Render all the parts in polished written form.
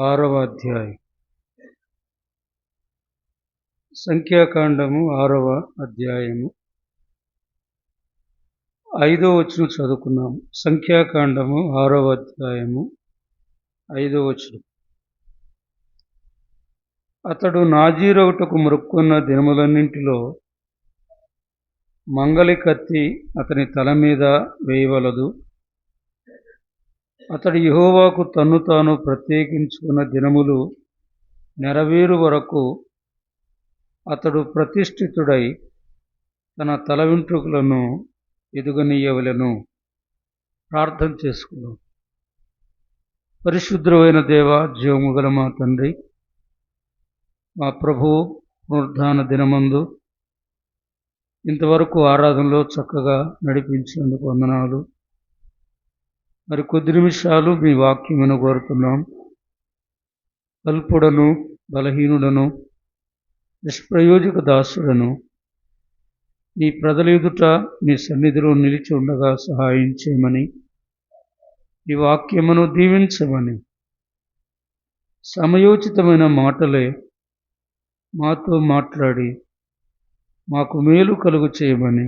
ఆరవ అధ్యాయం. సంఖ్యాకాండము 6వ అధ్యాయము 5వ వచనం చదువుకున్నాము. సంఖ్యాకాండము 6వ అధ్యాయము 5వ వచనం. అతడు నాజీరవుటకు మొక్కుకున్న దినములన్నింటిలో మంగలి కత్తి అతని తల మీద వేయవలదు. అతడు యెహోవాకు తన్ను తాను ప్రత్యేకించుకున్న దినములు నెరవేరు వరకు అతడు ప్రతిష్ఠితుడై తన తల వెంట్రుకలను ఎదుగనీయవలెను. ప్రార్థన చేసుకున్నాం. పరిశుద్ధమైన దేవ, జీవము గల మా తండ్రి, మా ప్రభువు పునరుద్ధాన దినమందు ఇంతవరకు ఆరాధనలో చక్కగా నడిపించినందుకు వందనాలు. మరి కొద్ది నిమిషాలు మీ వాక్యమును కోరుతున్నాం. అల్పుడను, బలహీనుడను, నిష్ప్రయోజక దాసుడను మీ ప్రజల ఎదుట మీ సన్నిధిలో నిలిచి ఉండగా సహాయం చేయమని, ఈ వాక్యమును దీవించమని, సమయోచితమైన మాటలే మాతో మాట్లాడి మాకు మేలు కలుగు చేయమని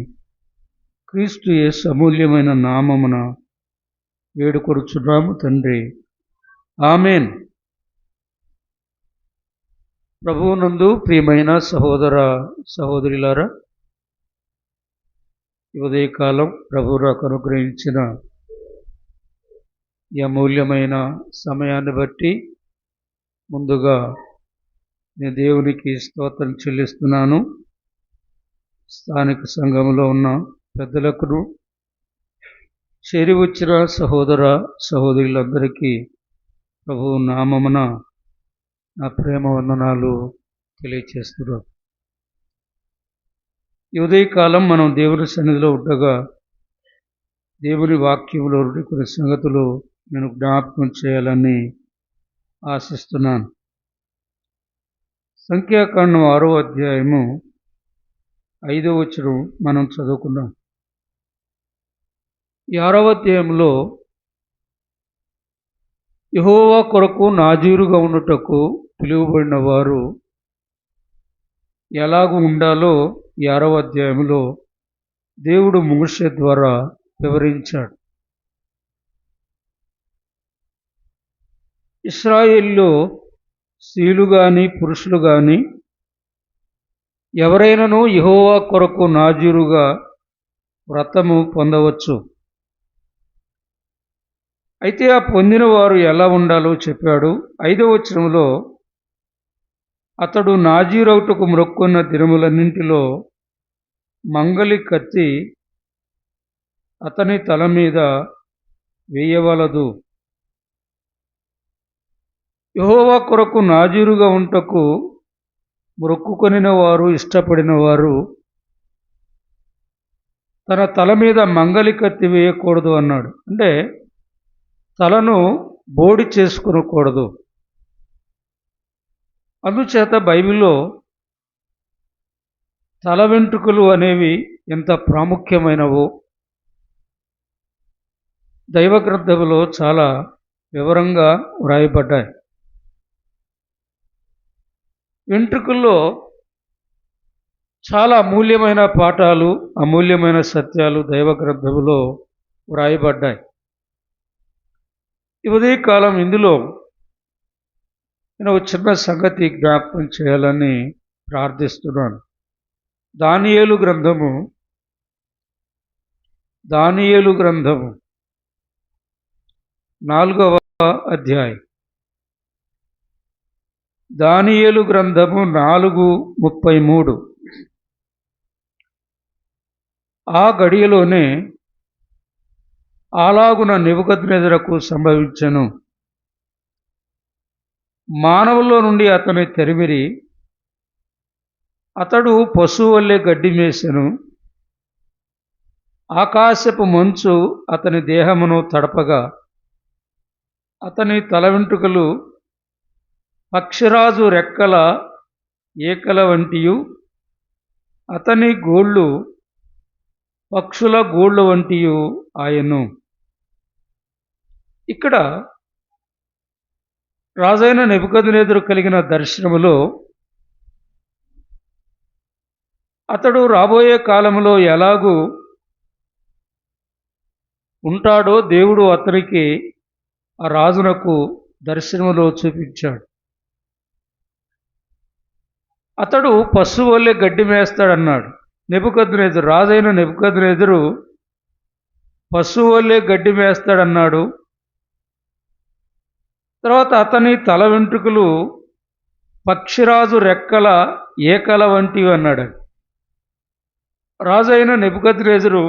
క్రీస్తు యేసు అమూల్యమైన నామమున వేడుకొనుచున్నాము తండ్రి. ఆమేన్. ప్రభువునందు ప్రియమైన సహోదర సహోదరులారా, ఈ ఉదయకాలం ప్రభువు నాకు అనుగ్రహించిన ఈ అమూల్యమైన సమయాన్ని బట్టి ముందుగా నేను దేవునికి స్తోత్రం చెల్లిస్తున్నాను. స్థానిక సంఘంలో ఉన్న పెద్దలకు, చేరి వచ్చిన సహోదర సహోదరులందరికీ ప్రభువు నామమున నా ప్రేమ వందనాలు తెలియచేస్తున్నాను. ఈ ఉదయకాలం మనం దేవుని సన్నిధిలో ఉండగా దేవుని వాక్యంలో కొన్ని సంగతులు నేను జ్ఞాపకం చేయాలని ఆశిస్తున్నాను. సంఖ్యాకాండం 6వ అధ్యాయము 5వ వచనం మనం చదువుకున్నాం. ఈ 6వ అధ్యాయంలో యెహోవా కొరకు నాజీరుగా ఉండుటకు పిలువబడిన వారు ఎలాగూ ఉండాలో ఈ 6వ అధ్యాయంలో దేవుడు మోషే ద్వారా వివరించాడు. ఇశ్రాయేలులో స్త్రీలు కానీ పురుషులు కానీ ఎవరైనాను యెహోవా కొరకు నాజీరుగా వ్రతము పొందవచ్చు. అయితే ఆ పొందిన వారు ఎలా ఉండాలో చెప్పాడు. 5వ వచనంలో అతడు నాజీరవుటకు మొక్కుకున్న దినములన్నింటిలో మంగలి కత్తి అతని తల మీద వేయవలదు. యెహోవా కొరకు నాజీరుగా ఉంటకు మొక్కుకొనిన వారు, ఇష్టపడిన వారు తన తల మీద మంగలి కత్తి వేయకూడదు అన్నాడు. అంటే తలను బోడి చేసుకునకూడదు. అందుచేత బైబిల్లో తల వెంట్రుకలు అనేవి ఎంత ప్రాముఖ్యమైనవో దైవ గ్రంథంలో చాలా వివరంగా వ్రాయబడ్డాయి. వెంట్రుకల్లో చాలా అమూల్యమైన పాఠాలు, అమూల్యమైన సత్యాలు దైవ గ్రంథంలో వ్రాయబడ్డాయి. ఈ ఉదయకాలం ఇందులో నేను ఒక చిన్న సంగతి జ్ఞాపకం చేయాలని ప్రార్థిస్తున్నాను. దానియేలు గ్రంథము 4వ అధ్యాయం. దానియేలు గ్రంథము 4:33. ఆ గడియలోనే అలాగున నెబుకద్నెజరుకు సంభవించెను. మానవుల్లో నుండి అతని తరిమిరి, అతడు పశువు వల్లే గడ్డి మేసెను. ఆకాశపు మంచు అతని దేహమును తడపగా అతని తల వెంట్రుకలు పక్షిరాజు రెక్కల ఏకల వంటియు, అతని గోళ్ళు పక్షుల గోళ్ళు వంటియు ఆయను. ఇక్కడ రాజైన నెబుకద్నెజరు కలిగిన దర్శనములో అతడు రాబోయే కాలంలో ఎలాగూ ఉంటాడో దేవుడు అతనికి ఆ రాజునకు దర్శనములో చూపించాడు. అతడు పశువు వల్లే గడ్డి మేస్తాడన్నాడు. నెబుకద్నెజరు, రాజైన నెబుకద్నెజరు పశువు వల్లే గడ్డి మేస్తాడన్నాడు. తర్వాత అతని తల వెంట్రుకలు పక్షిరాజు రెక్కల ఏకల వంటివి అన్నాడు. రాజైన నెబుకద్నెజరు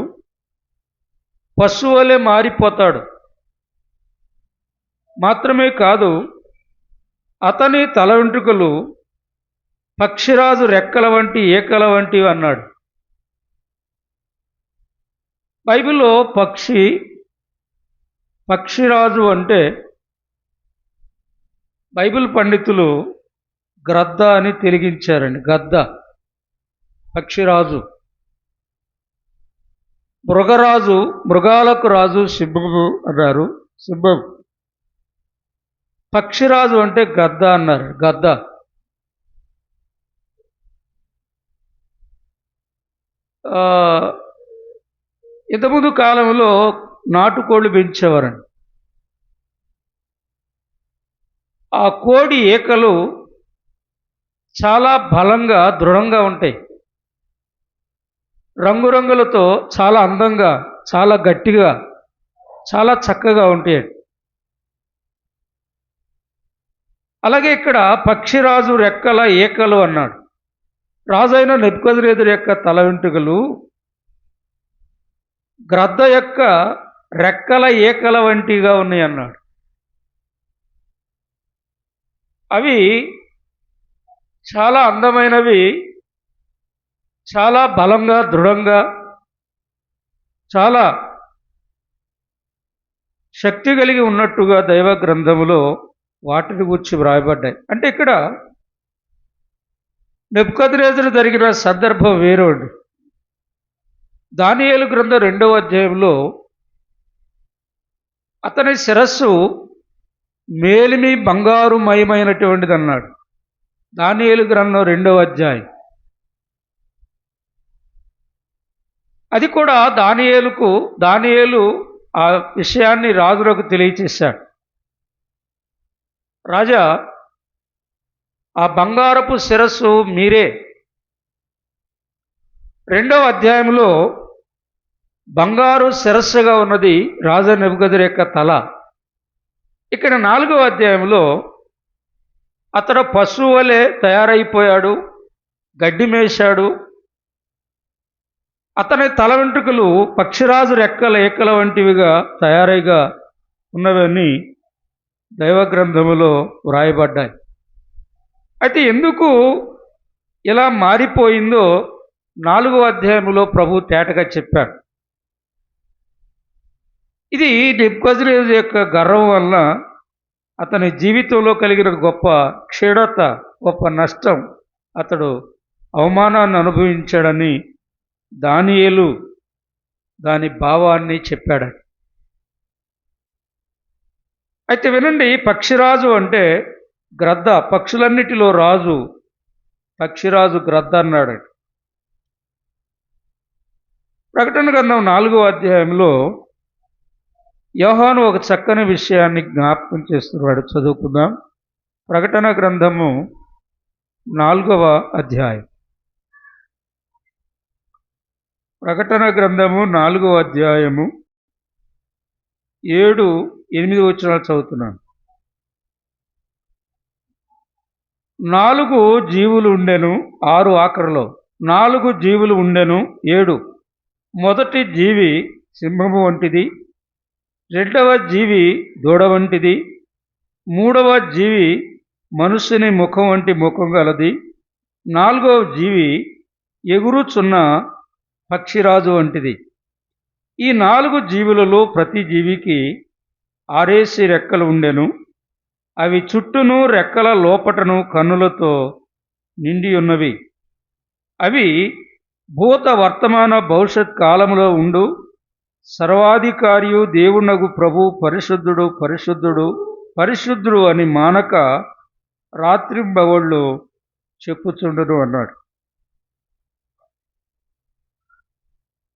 పశువు వలె మారిపోతాడు. మాత్రమే కాదు, అతని తల వెంట్రుకలు పక్షిరాజు రెక్కల వంటి ఏకల వంటివి అన్నాడు. బైబిల్లో పక్షిరాజు అంటే బైబిల్ పండితులు గ్రద్ద అని తెలిగించారండి. గద్ద, పక్షిరాజు. మృగరాజు, మృగాలకు రాజు సింహము అన్నారు. సింహం. పక్షిరాజు అంటే గద్ద అన్నారు. గద్ద. ఇంతకుముందు కాలంలో నాటుకోళ్ళు పెంచేవారండి. ఆ కోడి ఏకలు చాలా బలంగా దృఢంగా ఉంటాయి. రంగురంగులతో చాలా అందంగా, చాలా గట్టిగా, చాలా చక్కగా ఉంటాయి. అలాగే ఇక్కడ పక్షిరాజు రెక్కల ఏకలు అన్నాడు. రాజైన నెబుకద్నెజరు యొక్క తల వెంట్రుకలు గ్రద్ద యొక్క రెక్కల ఏకల వంటిగా ఉన్నాయి అన్నాడు. అవి చాలా అందమైనవి, చాలా బలంగా, దృఢంగా, చాలా శక్తి కలిగి ఉన్నట్టుగా దైవ గ్రంథములో వాటిని గురించి వ్రాయబడ్డాయి. అంటే ఇక్కడ నెబుకద్నెజరు జరిగిన సందర్భం వేరు అండి. దానియేలు గ్రంథం 2వ అధ్యాయంలో అతని శిరస్సు మేలిమి బంగారు మయమైనటువంటిది అన్నాడు. దానియేలు గ్రంథం 2వ అధ్యాయం. అది కూడా దానియేలు ఆ విషయాన్ని రాజులకు తెలియచేశాడు. రాజా, ఆ బంగారపు శిరస్సు మీరే. 2వ అధ్యాయంలో బంగారు శిరస్సుగా ఉన్నది రాజా నెబుకద్నెజరు యొక్క తల. ఇక్కడ 4వ అధ్యాయంలో అతడు పశువు వలె తయారైపోయాడు, గడ్డి మేశాడు. అతని తల వెంట్రుకలు పక్షిరాజు రెక్కల ఏకల వంటివిగా తయారైగా ఉన్నవని దైవ గ్రంథములో వ్రాయబడ్డాయి. అయితే ఎందుకు ఇలా మారిపోయిందో 4వ అధ్యాయంలో ప్రభు తేటగా చెప్పాడు. ఇది నెబుకద్నెజరు యొక్క గర్వం వలన అతని జీవితంలో కలిగిన గొప్ప క్షీణత, గొప్ప నష్టం, అతడు అవమానాన్ని అనుభవించాడని దానియేలు దాని భావాన్ని చెప్పాడు. అయితే వినండి, పక్షిరాజు అంటే గ్రద్ద, పక్షులన్నిటిలో రాజు. పక్షిరాజు గ్రద్ద అన్నాడు. ప్రకటన గ్రంథం 4వ అధ్యాయంలో యోహాను ఒక చక్కని విషయాన్ని జ్ఞాపకం చేస్తున్నాడు. చదువుకుందాం. ప్రకటన గ్రంథము 4వ అధ్యాయం. ప్రకటన గ్రంథము 4వ అధ్యాయము 7, 8 వచనాలు చదువుతున్నాను. 4 జీవులు ఉండెను, 6 ఆఖరిలో 4 జీవులు ఉండెను, 7. మొదటి జీవి సింహము వంటిది, 2వ జీవి దూడ వంటిది, 3వ జీవి మనుష్యుని ముఖం వంటి ముఖం గలది, 4వ జీవి ఎగురుచున్న పక్షిరాజు వంటిది. ఈ 4 జీవులలో ప్రతి జీవికి 6 రెక్కలు ఉండెను. అవి చుట్టూను రెక్కల లోపటను కన్నులతో నిండి ఉన్నవి. అవి భూత వర్తమాన భవిష్యత్ కాలములో ఉండు సర్వాధికారియు దేవునగు ప్రభు పరిశుద్ధుడు పరిశుద్ధుడు పరిశుద్ధుడు అని మానక రాత్రింబగళ్ళు చెప్పుచుండును అన్నాడు.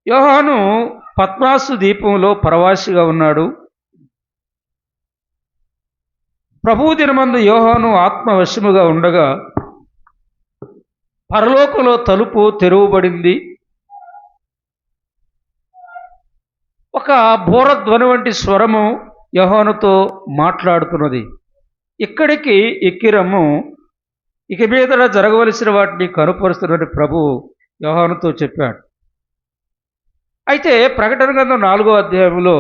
యోహాను పద్మాసు దీపంలో పరవాసిగా ఉన్నాడు. ప్రభువు దినమందు యోహాను ఆత్మవశముగా ఉండగా పరలోకంలో తలుపు తెరవబడింది. ఒక బోరధ్వని వంటి స్వరము యోహానుతో మాట్లాడుతున్నది. ఇక్కడికి ఎక్కిరము, ఇక మీదట జరగవలసిన వాటిని కనుపరుస్తున్నట్టు ప్రభువు యోహానుతో చెప్పాడు. అయితే ప్రకటన గ్రంథం 4వ అధ్యాయంలో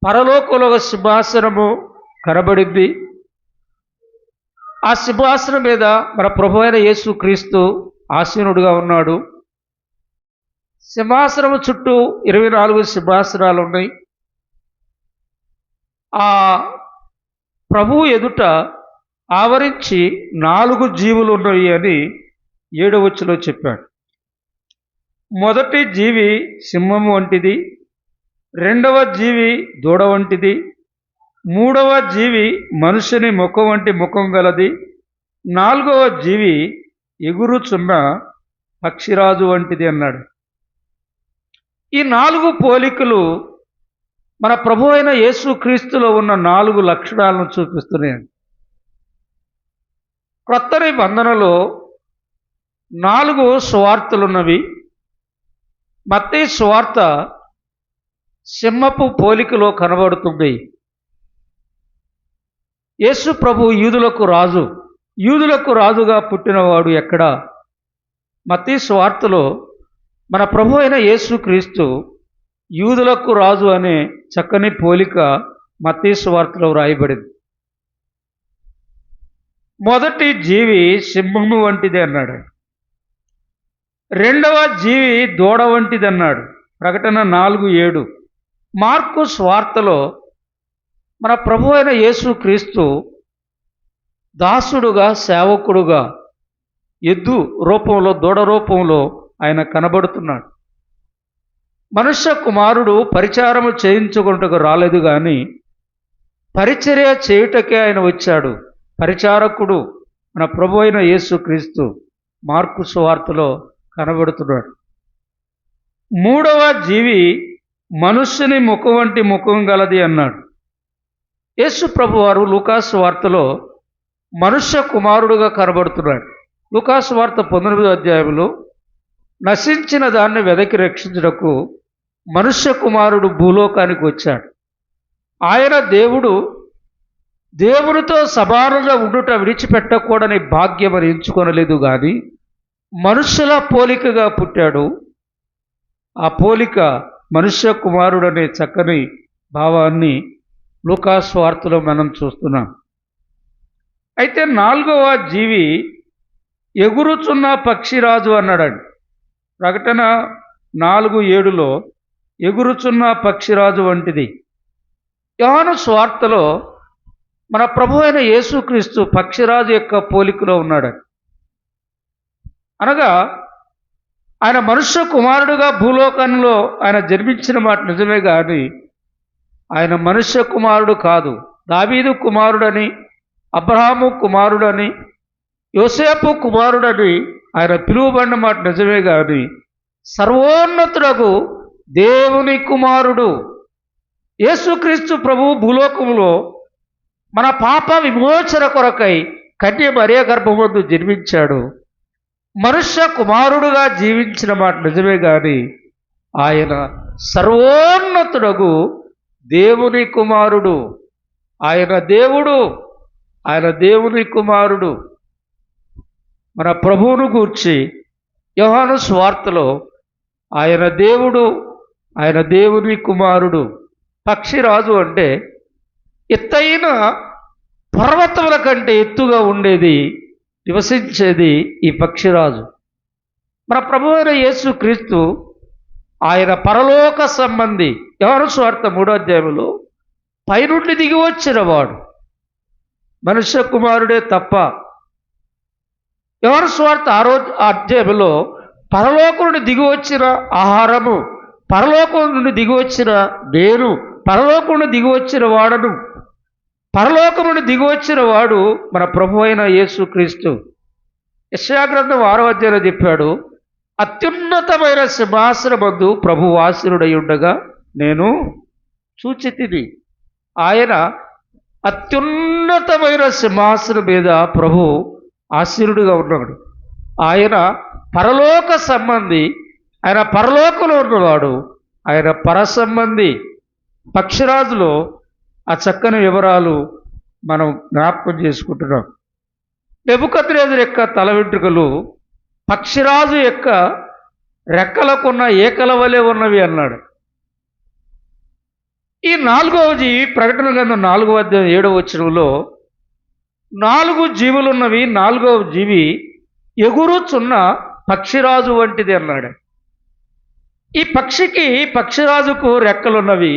పరలోకంలో ఒక సింహాసనము కనబడింది. ఆ సింహాసనం మీద మన ప్రభు అయిన యేసు క్రీస్తు ఆసీనుడుగా ఉన్నాడు. సింహాసనము చుట్టూ 24 సింహాసనాలు ఉన్నాయి. ఆ ప్రభువు ఎదుట ఆవరించి 4 జీవులు ఉన్నాయి అని 7వ వచనంలో చెప్పాడు. మొదటి జీవి సింహము వంటిది, రెండవ జీవి దూడ వంటిది, మూడవ జీవి మనుషుని ముఖం వంటి ముఖం గలది, 4వ జీవి ఎగురుచున్న పక్షిరాజు వంటిది అన్నాడు. ఈ 4 పోలికలు మన ప్రభు అయిన యేసు క్రీస్తులో ఉన్న 4 లక్షణాలను చూపిస్తున్నాయి. క్రొత్త నిబంధనలో 4 సువార్తలున్నవి. మత్తయి సువార్త సింహపు పోలికలో కనబడుతుంది. యేసు ప్రభు యూదులకు రాజుగా పుట్టినవాడు ఎక్కడ? మత్తయి సువార్తలో మన ప్రభు అయిన యేసు క్రీస్తు యూదులకు రాజు అనే చక్కని పోలిక మత్తయి సువార్తలో వ్రాయబడింది. మొదటి జీవి సింహము వంటిది అన్నాడు. రెండవ జీవి దూడ వంటిది అన్నాడు. ప్రకటన 4:7. మార్కు స్వార్తలో మన ప్రభు అయిన యేసు క్రీస్తు దాసుడుగా, సేవకుడుగా, ఎద్దు రూపంలో, దూడ రూపంలో ఆయన కనబడుతున్నాడు. మనుష్య కుమారుడు పరిచారము చేయించుకుంటకు రాలేదు కానీ పరిచర్య చేయుటకే ఆయన వచ్చాడు. పరిచారకుడు మన ప్రభు అయిన యేసు క్రీస్తు మార్కు సువార్తలో కనబడుతున్నాడు. మూడవ జీవి మనుష్యుని ముఖం వంటి ముఖం గలది అన్నాడు. యేసు ప్రభు వారు లూకాసు వార్తలో మనుష్య కుమారుడుగా కనబడుతున్నాడు. లూకాసు వార్త 19వ అధ్యాయంలో నశించిన దాన్ని వెదకి రక్షించుటకు మనుష్య కుమారుడు భూలోకానికి వచ్చాడు. ఆయన దేవునితో సమానంగా ఉండుట విడిచిపెట్టకూడని భాగ్యం అని ఎంచుకొనలేదు కానీ మనుష్యుల పోలికగా పుట్టాడు. ఆ పోలిక మనుష్య కుమారుడు అనే చక్కని భావాన్ని లూకాసు వార్తలో మనం చూస్తున్నాం. అయితే 4వ జీవి ఎగురుచున్న పక్షిరాజు అన్నాడండి. ప్రకటన 4:7లో ఎగురుచున్న పక్షిరాజు వంటిది. యోహాను సువార్తలో మన ప్రభు అయిన యేసుక్రీస్తు పక్షిరాజు యొక్క పోలికలో ఉన్నాడు. అనగా ఆయన మనుష్య కుమారుడుగా భూలోకంలో ఆయన జన్మించిన మాట నిజమే కానీ ఆయన మనుష్య కుమారుడు కాదు. దావీదు కుమారుడని, అబ్రహాము కుమారుడని, యోసేపు కుమారుడని ఆయన పిలువబడిన మాట నిజమే కానీ సర్వోన్నతుడకు దేవుని కుమారుడు యేసుక్రీస్తు ప్రభువు భూలోకంలో మన పాప విమోచన కొరకై కన్య మరియ గర్భమందు జన్మించాడు. మనుష్య కుమారుడుగా జీవించిన మాట నిజమే కానీ ఆయన సర్వోన్నతుడకు దేవుని కుమారుడు. ఆయన దేవుడు, ఆయన దేవుని కుమారుడు. మన ప్రభువును గూర్చి యోహాను సువార్తలో ఆయన దేవుడు, ఆయన దేవుని కుమారుడు. పక్షిరాజు అంటే ఎత్తైన పర్వతముల కంటే ఎత్తుగా ఉండేది, నివసించేది ఈ పక్షిరాజు. మన ప్రభువు అయిన యేసు క్రీస్తు ఆయన పరలోక సంబంధి. యోహాను సువార్త 3వ అధ్యాయంలో పైనుండి దిగి వచ్చిన వాడు మనుష్య కుమారుడే తప్ప. యోహాను సువార్త 6వ అధ్యాయంలో పరలోకం నుండి దిగి వచ్చిన ఆహారము, పరలోకం నుండి దిగి వచ్చిన నేను, పరలోకం నుండి దిగి వచ్చిన వాడను, పరలోకము నుండి దిగివచ్చిన వాడు మన ప్రభు అయిన యేసుక్రీస్తు. యెషయా గ్రంథం 6వ అధ్యాయంలో చెప్పాడు, అత్యున్నతమైన సింహాసనమందు ప్రభువు ఆసీనుడై ఉండగా నేను చూచితిని. ఆయన అత్యున్నతమైన సింహాసనం మీద ప్రభు ఆసీనుడిగా ఉన్నాడు. ఆయన పరలోక సంబంధి, ఆయన పరలోకంలో ఉన్నవాడు, ఆయన పరసంబంధి. పక్షిరాజులో ఆ చక్కని వివరాలు మనం జ్ఞాపకం చేసుకుంటున్నాం. నెబుకద్నెజరు యొక్క తల వెంట్రుకలు పక్షిరాజు యొక్క రెక్కలకున్న ఏకల వలె ఉన్నవి అన్నాడు. ఈ 4వ జీవి ప్రకటన గ్రంథం 4వ అధ్యాయం 7వ వచనంలో 4 జీవులున్నవి, 4వ జీవి ఎగురుచున్న పక్షిరాజు వంటిది అన్నాడు. ఈ పక్షిరాజుకు రెక్కలున్నవి,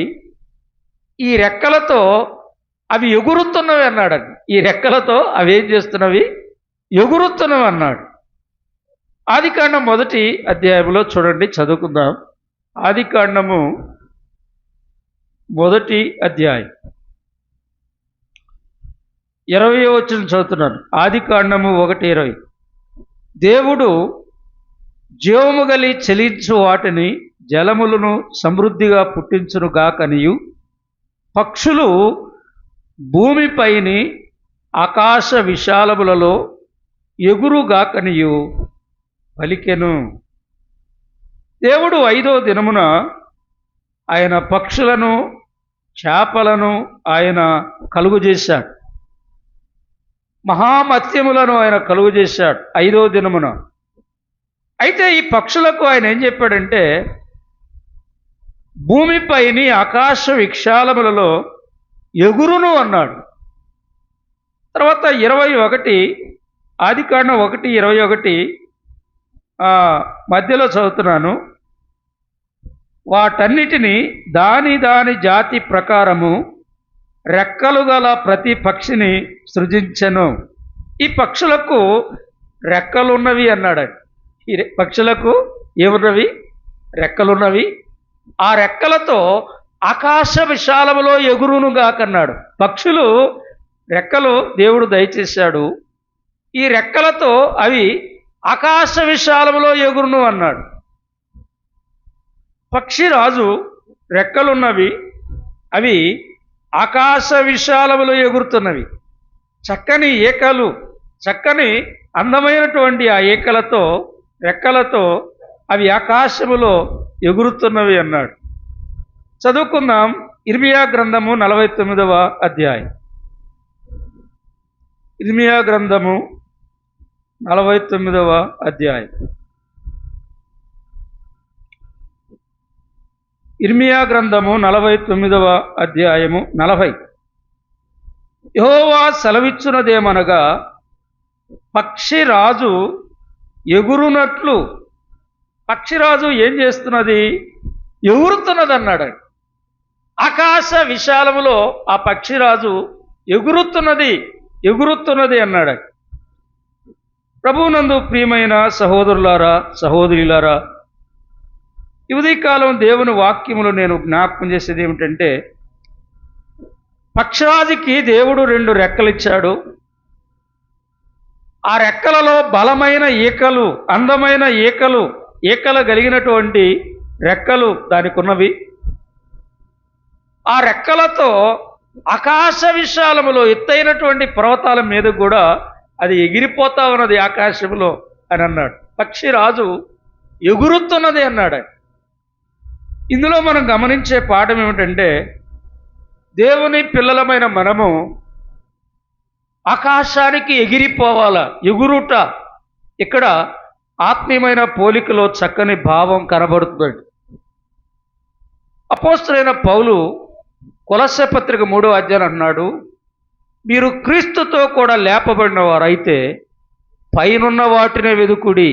ఈ రెక్కలతో అవి ఎగురుతున్నవి అన్నాడు. ఈ రెక్కలతో అవి ఏం చేస్తున్నవి? ఎగురుతున్నవి అన్నాడు. ఆదికాండం 1వ అధ్యాయంలో చూడండి, చదువుకుందాం. ఆదికాండము 1వ అధ్యాయం 20వ వచనం చదువుతున్నాను. ఆదికాండము 1:20. దేవుడు జీవము గలి చెలించు వాటిని జలములను సమృద్ధిగా పుట్టించును గాకనియు పక్షులు భూమిపైని ఆకాశ విశాలములలో ఎగురుగాకనియు పలికెను. దేవుడు 5వ దినమున ఆయన పక్షులను, చేపలను ఆయన కలుగజేశాడు. మహామత్స్యములను ఆయన కలుగజేశాడు 5వ దినమున. అయితే ఈ పక్షులకు ఆయన ఏం చెప్పాడంటే, భూమిపైని ఆకాశ విశాలములలో ఎగురును అన్నాడు. తర్వాత 21, ఆదికాండం 1:21 మధ్యలో చదువుతున్నాను. వాటన్నిటినీ దాని జాతి ప్రకారము రెక్కలు గల ప్రతి పక్షిని సృజించెను. ఈ పక్షులకు రెక్కలున్నవి అన్నాడు. ఈ పక్షులకు ఏమున్నవి? రెక్కలున్నవి. ఆ రెక్కలతో ఆకాశ విశాలములో ఎగురునుగాకన్నాడు. పక్షులు రెక్కలు దేవుడు దయచేశాడు. ఈ రెక్కలతో అవి ఆకాశ విశాలములో ఎగురును అన్నాడు. పక్షిరాజు రెక్కలున్నవి, అవి ఆకాశ విశాలములో ఎగురుతున్నవి. చక్కని ఏకలు, చక్కని అందమైనటువంటి ఆ ఏకలతో, రెక్కలతో అవి ఆకాశములో ఎగురుతున్నవి అన్నాడు. చదువుకుందాం. ఇర్మియా గ్రంథము 49వ అధ్యాయం. ఇర్మియా గ్రంథము 49వ అధ్యాయం. ఇర్మియా గ్రంథము 49వ అధ్యాయము 40. యెహోవా సెలవిచ్చున్నదేమనగా, పక్షిరాజు ఎగురునట్లు. పక్షిరాజు ఏం చేస్తున్నది? ఎగురుతున్నది అన్నాడు. ఆకాశ విశాలములో ఆ పక్షిరాజు ఎగురుతున్నది అన్నాడు. ప్రభువునందు ప్రియమైన సహోదరులారా, సహోదరులారా, ఈ ఉదయకాలం దేవుని వాక్యములు నేను జ్ఞాపకం చేసేది ఏమిటంటే, పక్షిరాజుకి దేవుడు 2 రెక్కలు ఇచ్చాడు. ఆ రెక్కలలో బలమైన ఈకలు, అందమైన ఈకలు కలిగినటువంటి రెక్కలు దానికి ఉన్నవి. ఆ రెక్కలతో ఆకాశ విశాలములో ఎత్తైనటువంటి పర్వతాల మీద కూడా అది ఎగిరిపోతా ఉన్నది ఆకాశంలో అని అన్నాడు. పక్షిరాజు ఎగురుతున్నది అన్నాడు. ఇందులో మనం గమనించే పాఠం ఏమిటంటే, దేవుని పిల్లలమైన మనము ఆకాశానికి ఎగిరిపోవాలా. ఎగురుట ఇక్కడ ఆత్మీయమైన పోలికలో చక్కని భావం కనబడుతుంది. అపోస్తలుడైన పౌలు కొలస్సె పత్రిక 3వ అధ్యాయం అన్నాడు, మీరు క్రీస్తుతో కూడా లేపబడిన వారైతే పైనున్న వాటిని వెదుకుడి.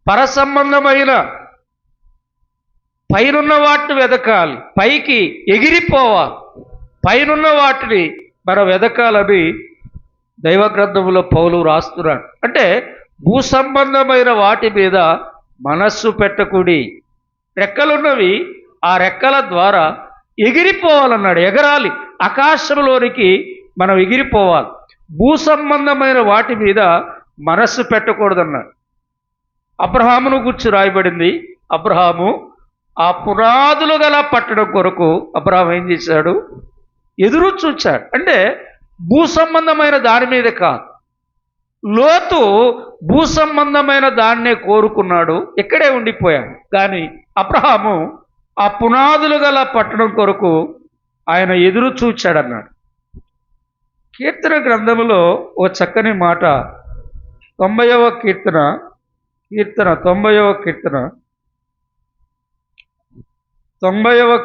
పరసంబంధమైన పైనున్న వాటిని వెదకాలి, పైకి ఎగిరిపోవాలి, పైనున్న వాటిని మనం వెదకాలని దైవ గ్రంథంలో పౌలు రాస్తున్నాడు. అంటే భూ సంబంధమైన వాటి మీద మనస్సు పెట్టకుడి. రెక్కలున్నవి, ఆ రెక్కల ద్వారా ఎగిరిపోవాలన్నాడు. ఎగరాలి, ఆకాశంలోనికి మనం ఎగిరిపోవాలి. భూ సంబంధమైన వాటి మీద మనస్సు పెట్టకూడదన్నాడు. అబ్రహామును గురించి రాయబడింది. అబ్రహాము ఆ పునాదులు గల పట్టడం కొరకు అబ్రహాం ఏం చేశాడు? ఎదురు చూచాడు. అంటే భూ సంబంధమైన దాని మీద కాదు. లోతు భూ సంబంధమైన దాన్నే కోరుకున్నాడు, ఇక్కడే ఉండిపోయాడు. కానీ అబ్రహాము ఆ పునాదులు గల పట్టడం కొరకు ఆయన ఎదురు చూచాడన్నాడు. కీర్తన గ్రంథములో ఓ చక్కని మాట, 90వ కీర్తన 90వ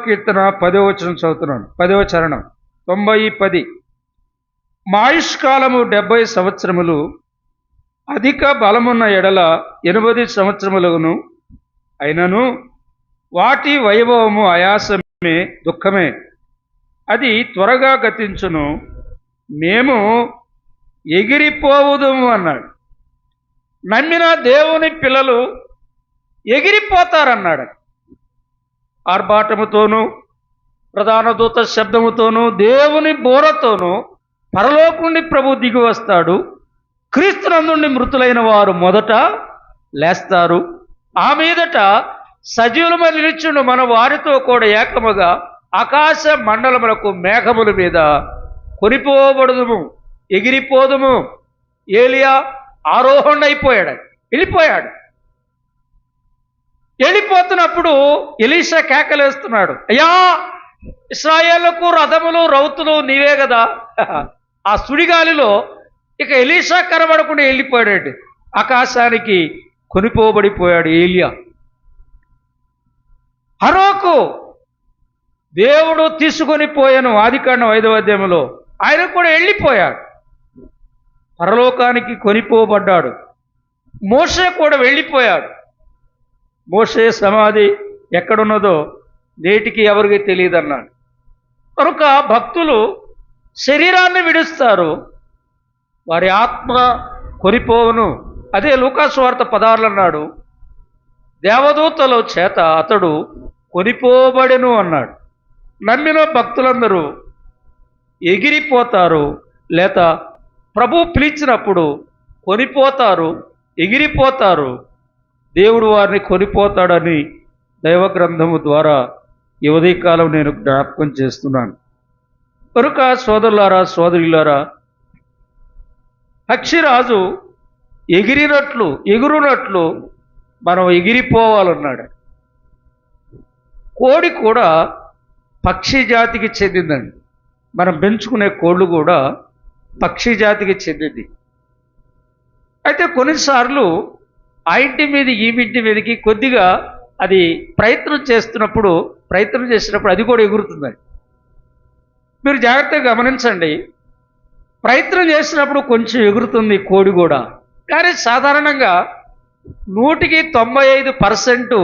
కీర్తన 10వ వచనం చదువుతున్నాను. 10వ చరణం. 90:10. మా ఆయుష్కాలము 70 సంవత్సరములు, అధిక బలమున్న ఎడల 80 సంవత్సరములను, అయినను వాటి వైభవము ఆయాసమే, దుఃఖమే, అది త్వరగా గతించును, మేము ఎగిరిపోవుదుము అన్నాడు. నమ్మిన దేవుని పిల్లలు ఎగిరిపోతారన్నాడు. ఆర్భాటముతోనూ ప్రధాన దూత శబ్దముతోనూ దేవుని బోరతోనూ పరలోకం నుండి ప్రభు దిగి వస్తాడు. క్రీస్తునందుండి మృతులైన వారు మొదట లేస్తారు. ఆ మీదట సజీవులమై నిలిచుండు మన వారితో కూడా ఏకముగా ఆకాశ మండలములకు మేఘముల మీద కొనిపోబడుదుము, ఎగిరిపోదుము. ఏలియా ఆరోహణ అయిపోయాడు, వెళ్ళిపోయాడు. వెళ్ళిపోతున్నప్పుడు ఎలీషా కేకలేస్తున్నాడు, అయ్యా ఇశ్రాయేలుకు రథములు రౌతులు నీవే కదా. ఆ సుడిగాలిలో ఇక ఎలీషా కనబడకుండా వెళ్ళిపోయాడు. ఆకాశానికి కొనిపోబడిపోయాడు ఏలియా. హనోకు దేవుడు తీసుకొని పోయాను, ఆదికాండం 5వ అధ్యాయంలో ఆయన కూడా వెళ్ళిపోయాడు, పరలోకానికి కొనిపోబడ్డాడు. మోషే కూడా వెళ్ళిపోయాడు. మోషే సమాధి ఎక్కడున్నదో నేటికి ఎవరికి తెలియదన్నాడు. కనుక భక్తులు శరీరాన్ని విడుస్తారు, వారి ఆత్మ కొనిపోవును. అదే లూకాసు వార్త 16 అన్నాడు, దేవదూతల చేత అతడు కొనిపోబడెను అన్నాడు. నమ్మిన భక్తులందరూ ఎగిరిపోతారు, లేక ప్రభు పిలిచినప్పుడు కొనిపోతారు, ఎగిరిపోతారు. దేవుడు వారిని కొనిపోతాడని దైవ గ్రంథము ద్వారా ఈ ఉదయకాలం నేను జ్ఞాపకం చేస్తున్నాను. కనుక సోదరులారా, సోదరులారా, పక్షిరాజు ఎగురునట్లు మనం ఎగిరిపోవాలన్నాడు. కోడి కూడా పక్షి జాతికి చెందిందండి. మనం పెంచుకునే కోళ్ళు కూడా పక్షి జాతికి చెందింది. అయితే కొన్నిసార్లు ఆ ఇంటి మీద ఈ ఇంటి మీదకి కొద్దిగా అది ప్రయత్నం చేసినప్పుడు అది కూడా ఎగురుతుందండి. మీరు జాగ్రత్తగా గమనించండి. ప్రయత్నం చేసినప్పుడు కొంచెం ఎగురుతుంది కోడి కూడా. కానీ సాధారణంగా 195%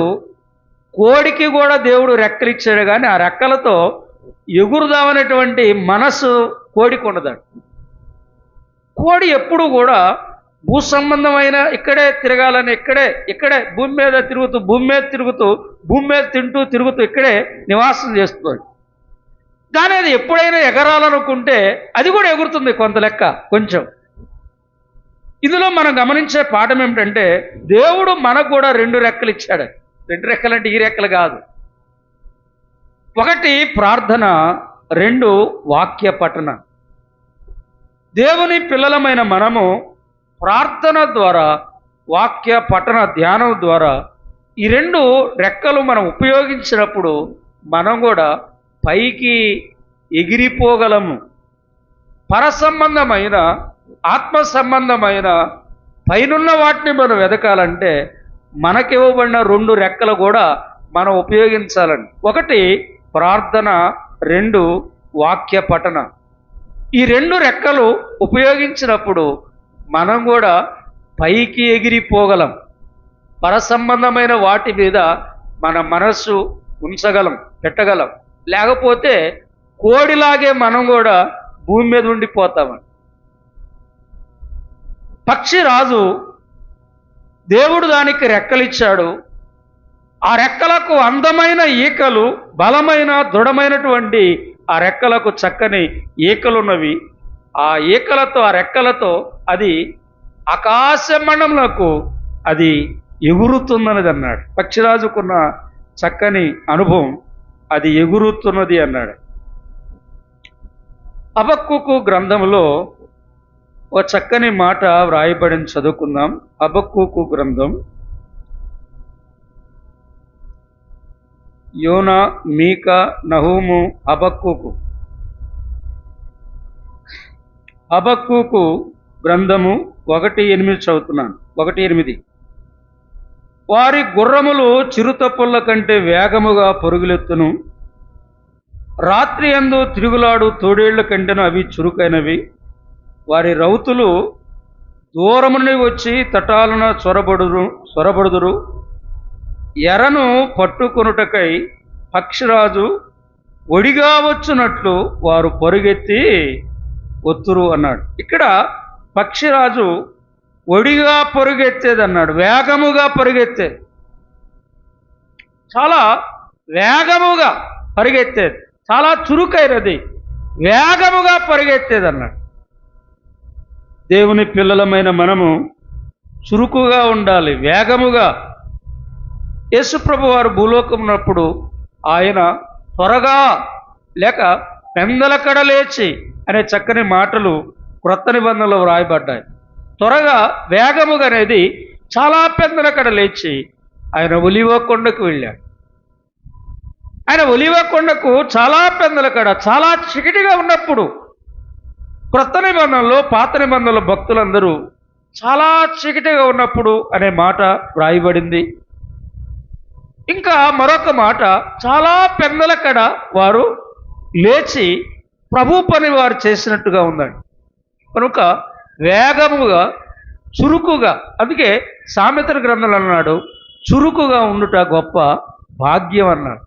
కోడికి కూడా దేవుడు రెక్కలు ఇచ్చాడు, కానీ ఆ రెక్కలతో ఎగురుదామనేటువంటి మనసు కోడికి ఉండదండి. కోడి ఎప్పుడు కూడా భూ సంబంధమైన ఇక్కడే తిరగాలని, ఇక్కడే భూమి మీద తిరుగుతూ భూమి మీద తిరుగుతూ ఇక్కడే నివాసం చేస్తుంది. కానీ అది ఎప్పుడైనా ఎగరాలనుకుంటే అది కూడా ఎగురుతుంది కొంత లెక్క కొంచెం. ఇందులో మనం గమనించే పాఠం ఏమిటంటే, దేవుడు మనకు కూడా 2 రెక్కలు ఇచ్చాడు. 2 రెక్కలంటే ఈ రెక్కలు కాదు. 1 ప్రార్థన, 2 వాక్య పఠన. దేవుని పిల్లలమైన మనము ప్రార్థన ద్వారా, వాక్య పఠన ధ్యానం ద్వారా ఈ 2 రెక్కలు మనం ఉపయోగించినప్పుడు మనం కూడా పైకి ఎగిరిపోగలము. పరసంబంధమైన, ఆత్మ సంబంధమైన పైనున్న వాటిని మనం వెతకాలంటే మనకివ్వబడిన 2 రెక్కలు కూడా మనం ఉపయోగించాలండి. 1 ప్రార్థన, 2 వాక్య పఠన. ఈ 2 రెక్కలు ఉపయోగించినప్పుడు మనం కూడా పైకి ఎగిరిపోగలం. పరసంబంధమైన వాటి మీద మన మనస్సు ఉంచగలం, పెట్టగలం. లేకపోతే కోడిలాగే మనం కూడా భూమి మీద ఉండిపోతామని. పక్షిరాజు దేవుడు దానికి రెక్కలిచ్చాడు. ఆ రెక్కలకు అందమైన ఈకలు, బలమైన దృఢమైనటువంటి ఆ రెక్కలకు చక్కని ఈకలున్నవి. ఆ ఈకలతో, ఆ రెక్కలతో అది ఆకాశ మండములకు అది ఎగురుతున్నది అన్నాడు. పక్షిరాజుకున్న చక్కని అనుభవం, అది ఎగురుతున్నది అన్నాడు. హబక్కూకు గ్రంథంలో ఓ చక్కని మాట వ్రాయబడిన చదువుకుందాం. హబక్కూకు గ్రంథం, యోనా, మీకా, నహూము, హబక్కూకు. హబక్కూకు గ్రంథము 1:8 చదువుతున్నాను. 1:8. వారి గుర్రములు చిరుతపుల్ల కంటే వేగముగా పరుగులెత్తును, రాత్రి యందు తిరుగులాడు తోడేళ్ల కంటెను అవి చురుకైనవి. వారి రౌతులు దూరము నుండి వచ్చి తటాలన చొరబడుదురు. ఎరను పట్టుకొనుటకై పక్షిరాజు ఒడిగా వచ్చునట్లు వారు పరుగెత్తి ఒత్తురు అన్నాడు. ఇక్కడ పక్షిరాజు ఒడిగా పరుగెత్తేది అన్నాడు. వేగముగా పరుగెత్తేది, చాలా వేగముగా పరిగెత్తేది, చాలా చురుకైనది, వేగముగా పరిగెత్తేది అన్నాడు. దేవుని పిల్లలమైన మనము చురుకుగా ఉండాలి, వేగముగా. యేసుప్రభు వారు భూలోకం ఉన్నప్పుడు ఆయన త్వరగా లేక పెందలకడ లేచి అనే చక్కని మాటలు క్రొత్త నిబంధనలో వ్రాయబడ్డాయి. త్వరగా, వేగముగా అనేది చాలా పెందలకడ లేచి ఆయన ఒలీవ కొండకు వెళ్ళాడు. ఆయన ఒలీవ కొండకు చాలా పెందలకడ, చాలా చీకటిగా ఉన్నప్పుడు క్రొత్త నిబంధనలో, పాత నిబంధనలో భక్తులందరూ చాలా చీకటిగా ఉన్నప్పుడు అనే మాట వ్రాయబడింది. ఇంకా మరొక మాట, చాలా పెందలకడ వారు లేచి ప్రభు పని వారు చేసినట్టుగా ఉందండి. కనుక వేగముగా, చురుకుగా. అందుకే సామెతల గ్రంథంలో అన్నాడు, చురుకుగా ఉండుట గొప్ప భాగ్యం అన్నాడు.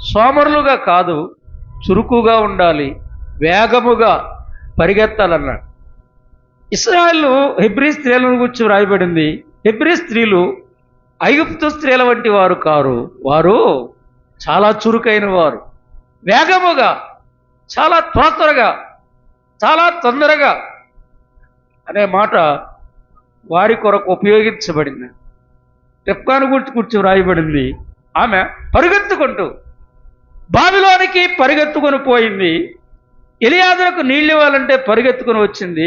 సోమరులుగా కాదు, చురుకుగా ఉండాలి, వేగముగా పరిగెత్తాలన్నాడు. ఇశ్రాయేలు హెబ్రీ స్త్రీలను గురించి వ్రాయబడింది. హెబ్రీ స్త్రీలు ఐగుప్తు స్త్రీల వంటి వారు కారు, వారు చాలా చురుకైన వారు. వేగముగా, చాలా త్వరగా, చాలా తొందరగా అనే మాట వారి కొరకు ఉపయోగించబడింది. రెబ్కాను గురించి వ్రాయబడింది. ఆమె పరిగెత్తుకుంటూ బావిలోనికి పరిగెత్తుకొని పోయింది. ఎలియాజరుకు నీళ్ళు ఇవ్వాలంటే పరిగెత్తుకొని వచ్చింది.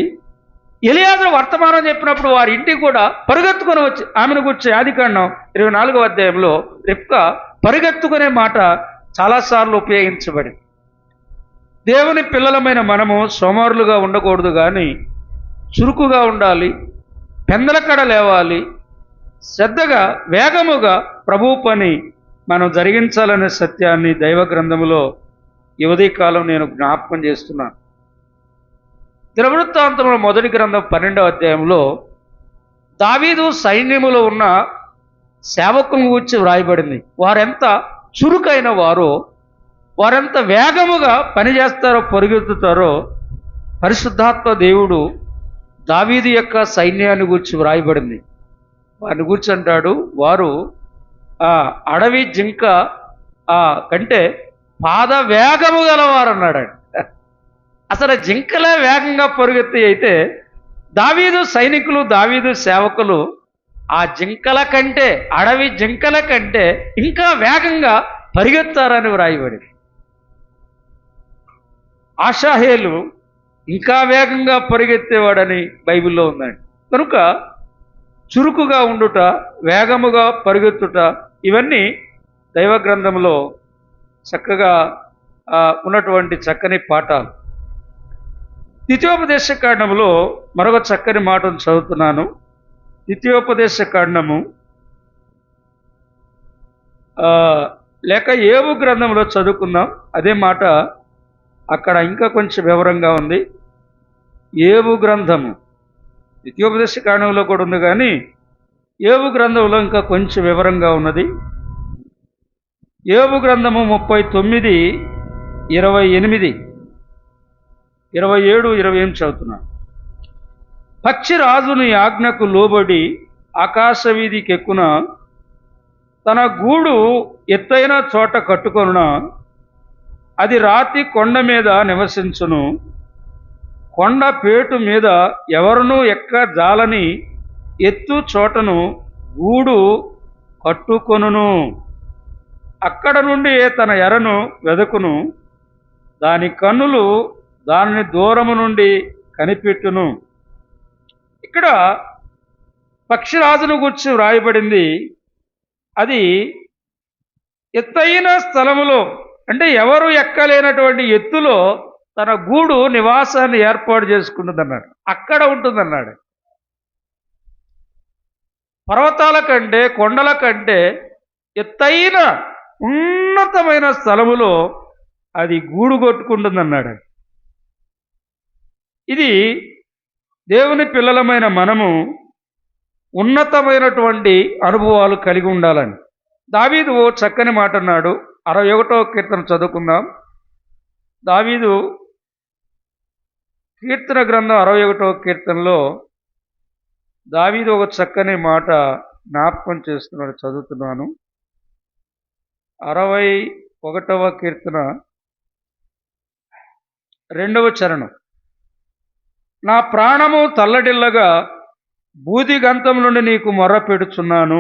ఎలియాజరు వర్తమానం చెప్పినప్పుడు వారి ఇంటికి కూడా పరిగెత్తుకొని వచ్చి, ఆమెను గురించి ఆదికాండం 24వ అధ్యాయంలో రెబ్కా పరిగెత్తుకునే మాట చాలాసార్లు ఉపయోగించబడింది. దేవుని పిల్లలమైన మనము సోమరులుగా ఉండకూడదు, కానీ చురుకుగా ఉండాలి, పెందలకడ లేవాలి, శ్రద్ధగా, వేగముగా ప్రభు పని మనం జరిగించాలనే సత్యాన్ని దైవ గ్రంథములో ఈ ఉదయకాలం నేను జ్ఞాపకం చేస్తున్నాను. దినవృత్తాంతంలో మొదటి గ్రంథం 12వ అధ్యాయంలో దావీదు సైన్యములో ఉన్న సేవకులను గురించి వ్రాయబడింది. వారెంత చురుకైన వారో, వారెంత వేగముగా పనిచేస్తారో, పరుగెత్తుతారో పరిశుద్ధాత్మ దేవుడు దావీదు యొక్క సైన్యాన్ని గురించి వ్రాయబడింది. వారిని గురించి అంటాడు, వారు అడవి జింక కంటే పాద వేగము గలవారు అన్నాడు. అసలు జింకలే వేగంగా పరుగెత్తి అయితే దావీదు సైనికులు, దావీదు సేవకులు ఆ జింకల కంటే, అడవి జింకల కంటే ఇంకా వేగంగా పరిగెత్తారని వ్రాయబడింది. ఆషాహేలు ఇంకా వేగంగా పరిగెత్తేవాడని బైబిల్లో ఉందండి. కనుక చురుకుగా ఉండుట, వేగముగా పరిగెత్తుట, ఇవన్నీ దైవ గ్రంథంలో చక్కగా ఉన్నటువంటి చక్కని పాఠాలు. ద్వితీయోపదేశ కాండములో మరొక చక్కని మాటను చదువుతున్నాను. ద్వితీయోపదేశ కాండము లేక ఏబు గ్రంథంలో చదువుకుందాం. అదే మాట అక్కడ ఇంకా కొంచెం వివరంగా ఉంది. ఏబు గ్రంథము ద్వితీయోపదేశ కాండంలో కూడా ఉంది, కానీ ఏబు గ్రంథంలో ఇంకా కొంచెం వివరంగా ఉన్నది. ఏబు గ్రంథము 39, 28, 27, 28 చదువుతున్నాను. పక్షిరాజుని ఆజ్ఞకు లోబడి ఆకాశ వీధికెక్కున తన గూడు ఎత్తైన చోట కట్టుకొనున అది రాతి కొండ మీద నివసించును. కొండ పేటు మీద ఎవరునూ ఎక్క జాలని ఎత్తు చోటను గూడు కట్టుకొనును. అక్కడ నుండి తన ఎరను వెదకును. దాని కన్నులు దానిని దూరము నుండి కనిపెట్టును. ఇక్కడ పక్షిరాజును గురించి వ్రాయబడింది. అది ఎత్తైన స్థలములో, అంటే ఎవరు ఎక్కలేనటువంటి ఎత్తులో తన గూడు నివాసాన్ని ఏర్పాటు చేసుకుంటుందన్నాడు. అక్కడ ఉంటుందన్నాడు. పర్వతాల కంటే కొండల కంటే ఎత్తైన ఉన్నతమైన స్థలములో అది గూడు కొట్టుకుంటుందన్నాడు. ఇది దేవుని పిల్లలమైన మనము ఉన్నతమైనటువంటి అనుభవాలు కలిగి ఉండాలని. దావీదు ఓ చక్కని మాట అన్నాడు. 61వ కీర్తన చదువుకుందాం. దావీదు కీర్తన గ్రంథం 61వ కీర్తనలో దావీదు ఒక చక్కని మాట జ్ఞాపకం చేస్తున్నాడు. చదువుతున్నాను. 61వ కీర్తన 2వ చరణం. నా ప్రాణము తల్లడిల్లగా బూది గంతం నుండి నీకు మొర్ర పెడుచున్నాను.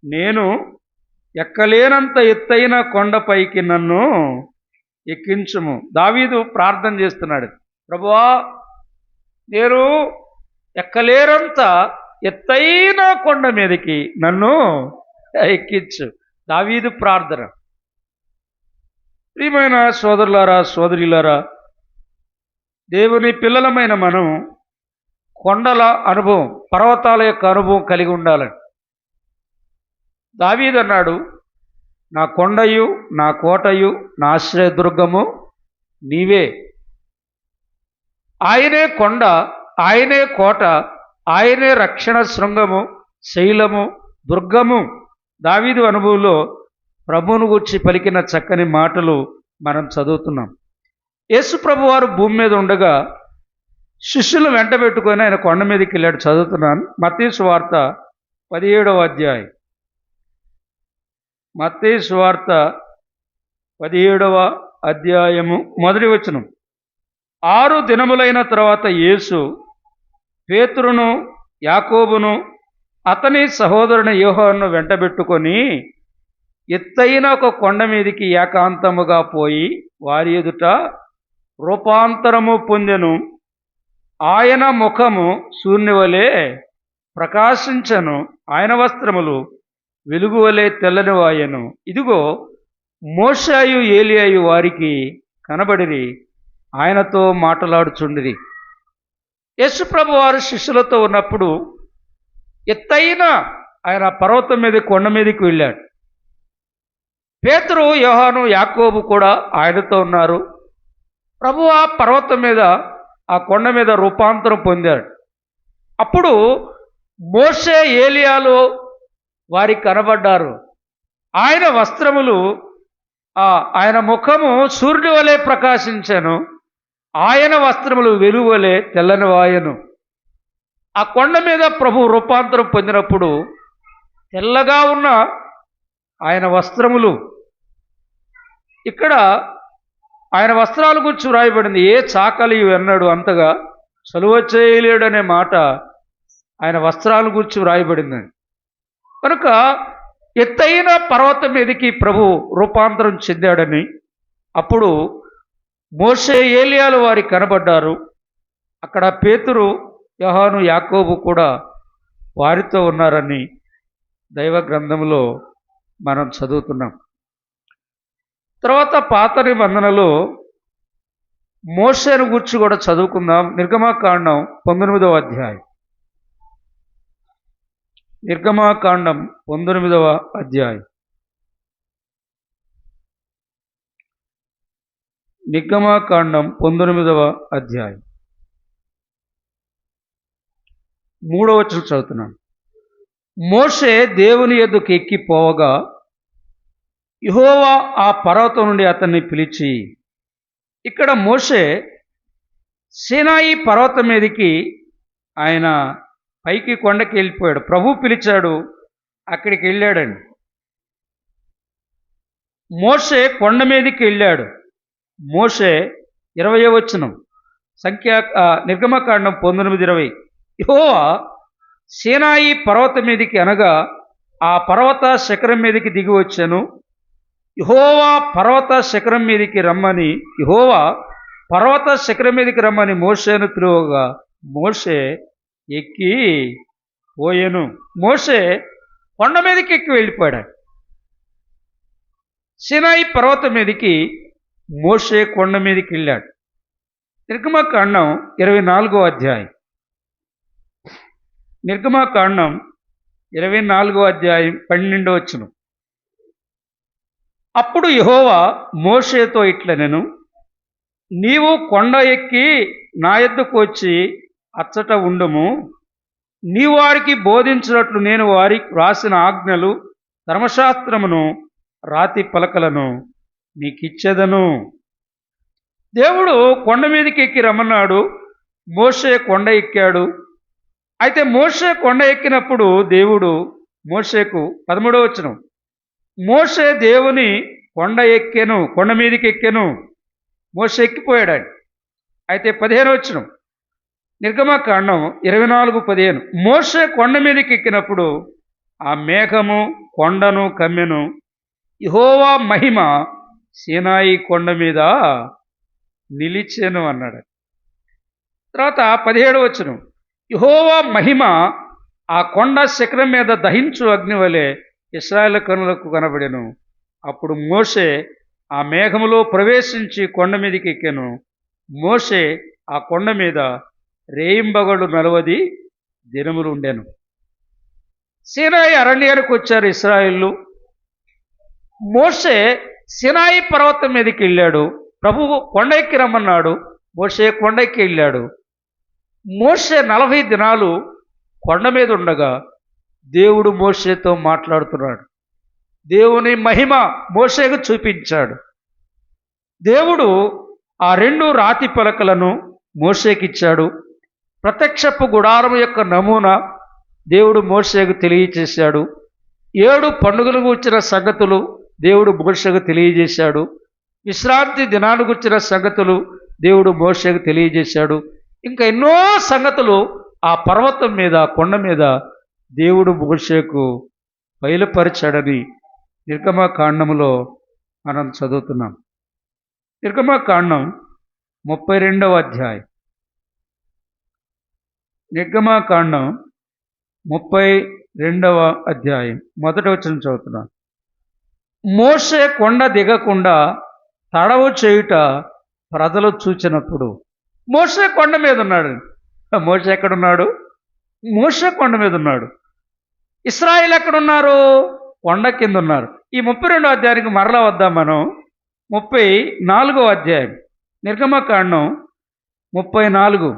నేను ఎక్కలేనంత ఎత్తైన కొండపైకి నన్ను ఎక్కించుము. దావీదు ప్రార్థన చేస్తున్నాడు. ప్రభువా, నేను ఎక్కలేనంత ఎత్తైన కొండ మీదకి నన్ను ఎక్కించు. దావీదు ప్రార్థన. ప్రియమైన సోదరులారా, సోదరులారా, దేవుని పిల్లలమైన మనం కొండల అనుభవం, పర్వతాల యొక్క అనుభవం కలిగి ఉండాలని. దావీదు అన్నాడు, నా కొండయు నా కోటయు నా ఆశ్రయదుర్గము నీవే. ఆయనే కొండ, ఆయనే కోట, ఆయనే రక్షణ శృంగము, శైలము, దుర్గము. దావీదు అనుభవంలో ప్రభువును గూర్చి పలికిన చక్కని మాటలు మనం చదువుతున్నాం. యేసు ప్రభువారు భూమి మీద ఉండగా శిష్యులు వెంట పెట్టుకొని ఆయన కొండ మీదకి వెళ్ళాడు. చదువుతున్నాను. మత్తయి సువార్త 17వ అధ్యాయం. మత్తయి సువార్త 17వ అధ్యాయము 1వ వచనం. 6 దినములైన తర్వాత యేసు పేతురును, యాకోబును, అతని సహోదరుని యోహానును వెంటబెట్టుకొని ఎత్తైన ఒక కొండ మీదికి ఏకాంతముగా పోయి వారి ఎదుట రూపాంతరము పొందెను. ఆయన ముఖము సూర్యునివలే ప్రకాశించెను. ఆయన వస్త్రములు వెలుగువలే తెల్లనివాయెను. ఇదిగో మోషేయు ఏలియాయు వారికి కనబడిరి, ఆయనతో మాట్లాడుచుండిరి. యేసు ప్రభు వారు శిష్యులతో ఉన్నప్పుడు ఎత్తైన ఆయన పర్వతం మీద, కొండ మీదకి వెళ్ళాడు. పేతురు, యోహాను, యాకోబు కూడా ఆయనతో ఉన్నారు. ప్రభువు ఆ పర్వతం మీద, ఆ కొండ మీద రూపాంతరం పొందాడు. అప్పుడు మోషే, ఏలియాలు వారికి కనబడ్డారు. ఆయన వస్త్రములు, ఆయన ముఖము సూర్యుడి వలె ప్రకాశించెను. ఆయన వస్త్రములు వెలుగువలే తెల్లనివాయెను. ఆ కొండ మీద ప్రభు రూపాంతరం పొందినప్పుడు తెల్లగా ఉన్న ఆయన వస్త్రములు, ఇక్కడ ఆయన వస్త్రాల గురించి వ్రాయబడింది. ఏ చాకలియు ఎన్నడు అంతగా చలువ చేయలేడనే మాట ఆయన వస్త్రాల గురించి వ్రాయబడిందండి. కనుక ఎత్తైన పర్వతం మీదకి ప్రభు రూపాంతరం చెందాడని, అప్పుడు మోషే, ఏలియాలు వారికి కనబడ్డారు. అక్కడ పేతురు, యోహాను, యాకోబు కూడా వారితో ఉన్నారని దైవ గ్రంథంలో మనం చదువుతున్నాం. తర్వాత పాత నిబంధనలో మోషేను గురించి కూడా చదువుకుందాం. నిర్గమాకాండం 19వ అధ్యాయం. నిర్గమాకాండం 19వ అధ్యాయం. నిర్గమాకాండం 19వ అధ్యాయం 3వ వచనం చదువుతున్నాను. మోషే దేవుని యొద్దకు ఎక్కిపోవగా యెహోవా ఆ పర్వతం నుండి అతన్ని పిలిచి, ఇక్కడ మోషే సీనాయి పర్వతం మీదకి ఆయన పైకి కొండకి వెళ్ళిపోయాడు. ప్రభు పిలిచాడు, అక్కడికి వెళ్ళాడండి. మోషే కొండ మీదకి వెళ్ళాడు. మోషే 20వ వచనం, నిర్గమకాండం 19:20. యెహోవా సీనాయి పర్వతం మీదకి అనగా ఆ పర్వత శిఖరం మీదకి దిగి వచ్చాను. యెహోవా పర్వత శిఖరం మీదకి రమ్మని మోషేను పిలువగా మోషే ఎక్కి పోయెను. మోషే కొండ మీదకి ఎక్కి వెళ్ళిపోయాడు. సీనాయి పర్వతం మీదకి మోషే కొండ మీదకి వెళ్ళాడు. నిర్గమకాండం 24వ అధ్యాయం. నిర్గమకాండం 24వ అధ్యాయం 12వ వచనం. అప్పుడు యెహోవా మోషేతో ఇట్లనెను, నీవు కొండ ఎక్కి నా యొద్దకు వచ్చి అచ్చట ఉండుము. నీవు వారికి బోధించినట్లు నేను వారికి రాసిన ఆజ్ఞలు, ధర్మశాస్త్రమును, రాతి పలకలను నీకిచ్చెదను. దేవుడు కొండ మీదకి ఎక్కి రమ్మన్నాడు. మోషే కొండ ఎక్కాడు. అయితే మోషే కొండ ఎక్కినప్పుడు దేవుడు మోషేకు 13వ వచనం, మోషే దేవుని కొండ మీదకి ఎక్కెను. మోషే ఎక్కిపోయాడు. అయితే 15వ వచనం, నిర్గమకాండం 24:15, మోషే కొండ మీదకి ఎక్కినప్పుడు ఆ మేఘము కొండను కమ్మెను. యెహోవా మహిమ సీనాయి కొండ మీద నిలిచెను అన్నాడు. తర్వాత 17వ వచనం, యెహోవా మహిమ ఆ కొండ శిఖరం మీద దహించు అగ్ని వలె ఇశ్రాయేలు కనులకు కనబడెను. అప్పుడు మోషే ఆ మేఘములో ప్రవేశించి కొండ మీదకి ఎక్కెను. మోషే ఆ కొండ మీద రేయింబగళ్ళు 40 దినములు ఉండెను. సీనాయి అరణ్యానికి వచ్చారు ఇశ్రాయేలు. మోషే సీనాయి పర్వతం మీదకి వెళ్ళాడు. ప్రభువు కొండ ఎక్కి రమ్మన్నాడు. మోషే కొండ ఎక్కి వెళ్ళాడు. మోషే 40 దినాలు కొండ మీద ఉండగా దేవుడు మోషేతో మాట్లాడుతున్నాడు. దేవుని మహిమ మోషేకు చూపించాడు. దేవుడు ఆ 2 రాతి పలకలను మోషేకిచ్చాడు. ప్రత్యక్షపు గుడారం యొక్క నమూనా దేవుడు మోషేకు తెలియచేశాడు. 7 పండుగలు గుర్చిన సంగతులు దేవుడు మోషేకు తెలియజేశాడు. విశ్రాంతి దినాన్ని గుర్చిన సంగతులు దేవుడు మోషేకు తెలియజేశాడు. ఇంకా ఎన్నో సంగతులు ఆ పర్వతం మీద, కొండ మీద దేవుడు మోషేకు బయలుపరిచాడని నిర్గమకాండములో మనం చదువుతున్నాం. నిర్గమకాండం 32వ అధ్యాయం. నిర్గమకాండం 32వ అధ్యాయం 1వ వచనం చదువుతున్నాను. మోషే కొండ దిగకుండా తడవు చేయుట ప్రజలు చూచినప్పుడు, మోషే కొండ మీద ఉన్నాడు. మోషే ఎక్కడున్నాడు? మోషే కొండ మీద ఉన్నాడు. ఇశ్రాయేలు ఎక్కడున్నారు? కొండ కింద ఉన్నారు. ఈ 32వ అధ్యాయానికి మరలా వద్దాం మనం. 34వ అధ్యాయం, నిర్గమకాండం 34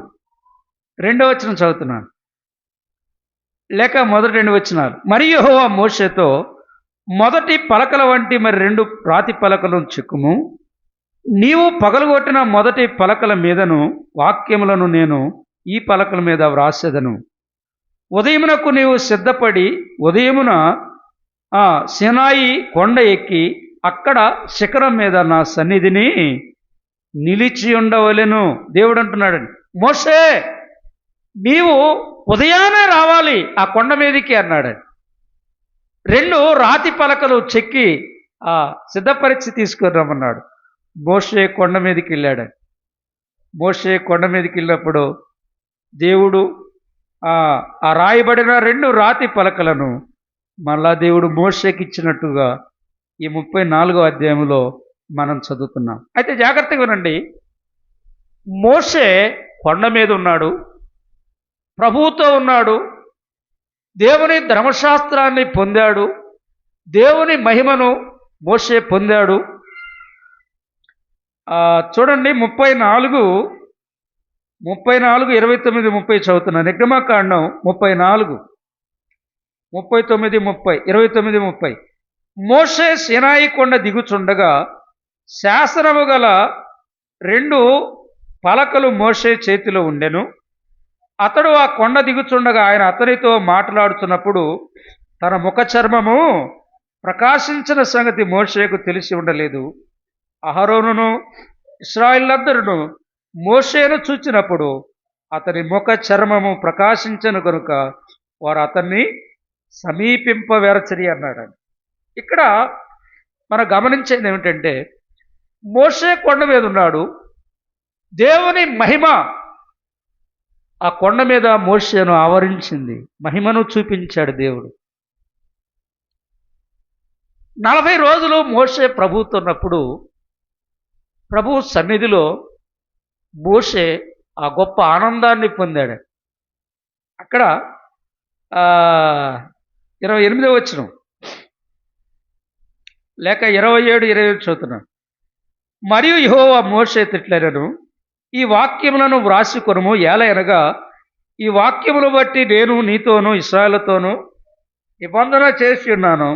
2వ వచనం చదువుతున్నాను, లేక మొదటి 2 వచనాలు. మరియు యెహోవా మోషేతో, మొదటి పలకల వంటి మరి 2 రాతి పలకలను చెక్కుము. నీవు పగలగొట్టిన మొదటి పలకల మీదను వాక్యములను నేను ఈ పలకల మీద వ్రాసెదను. ఉదయమునకు నీవు సిద్ధపడి ఉదయమున సీనాయి కొండ ఎక్కి అక్కడ శిఖరం మీద నా సన్నిధిని నిలిచి ఉండవలెను. దేవుడు అంటున్నాడు, మోషే నీవు ఉదయాన్నే రావాలి ఆ కొండ మీదకి అన్నాడు. 2 రాతి పలకలు చెక్కి సిద్ధపరిచి తీసుకొని రమ్మన్నాడు. మోషే కొండ మీదకి వెళ్ళాడు. మోషే కొండ మీదకి వెళ్ళినప్పుడు దేవుడు ఆ రాయబడిన 2 రాతి పలకలను మళ్ళా దేవుడు మోషేకి ఇచ్చినట్టుగా ఈ 34వ అధ్యాయంలో మనం చదువుతున్నాం. అయితే జాగ్రత్తగా వినండి. మోషే కొండ మీద ఉన్నాడు, ప్రభువుతో ఉన్నాడు, దేవుని ధర్మశాస్త్రాన్ని పొందాడు, దేవుని మహిమను మోషే పొందాడు. చూడండి 34, 29, 30 చదువుతున్నాను. నిర్గమకాండం 34, 39, 30, 29, 30. మోషే సీనాయి కొండ దిగుచుండగా శాసనము గల 2 పలకలు మోషే చేతిలో ఉండెను. అతడు ఆ కొండ దిగుచుండగా ఆయన అతనితో మాట్లాడుతున్నప్పుడు తన ముఖ చర్మము ప్రకాశించిన సంగతి మోషేకు తెలిసి ఉండలేదు. అహరోనును ఇశ్రాయేలులందరూ మోషేను చూచినప్పుడు అతని ముఖ చర్మము ప్రకాశించను కనుక వారు అతన్ని సమీపింపవెరచరి అన్నాడు. ఇక్కడ మనం గమనించేది ఏమిటంటే, మోషే కొండ మీద ఉన్నాడు, దేవుని మహిమ ఆ కొండ మీద మోషేను ఆవరించింది, మహిమను చూపించాడు దేవుడు. 40 రోజులు మోషే ప్రభువుతో ఉన్నప్పుడు ప్రభు సన్నిధిలో మోషే ఆ గొప్ప ఆనందాన్ని పొందాడు. అక్కడ 28వ వచనం లేక 27 చదువుతున్నాను. మరియు యెహోవా మోషేతో ఇట్లనెను, ఈ వాక్యములను వ్రాసికొనుము, ఏలయనగా ఈ వాక్యమును బట్టి నేను నీతోనూ ఇశ్రాయేలుతోనూ నిబంధన చేసి ఉన్నాను.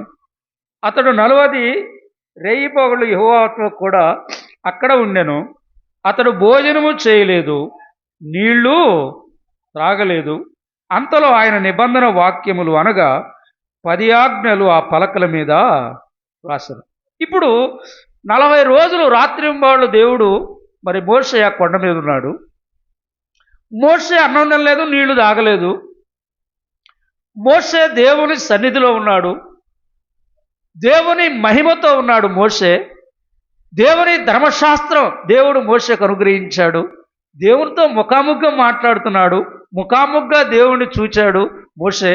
అతడు 40 రేయిపగలు యెహోవాతో కూడా అక్కడ ఉండెను. అతడు భోజనము చేయలేదు, నీళ్లు త్రాగలేదు. అంతలో ఆయన నిబంధన వాక్యములు అనగా 10 ఆజ్ఞలు ఆ పలకల మీద రాశారు. ఇప్పుడు 40 రోజులు రాత్రింబాళ్ళు దేవుడు మరి మోషే ఆ కొండ మీద ఉన్నాడు. మోషే అన్నం తినలేదు, నీళ్లు తాగలేదు. మోషే దేవుని సన్నిధిలో ఉన్నాడు, దేవుని మహిమతో ఉన్నాడు. మోషే దేవుని ధర్మశాస్త్రం దేవుడు మోషేకు అనుగ్రహించాడు. దేవునితో ముఖాముఖిగా మాట్లాడుతున్నాడు, ముఖాముఖిగా దేవుణ్ణి చూచాడు మోషే.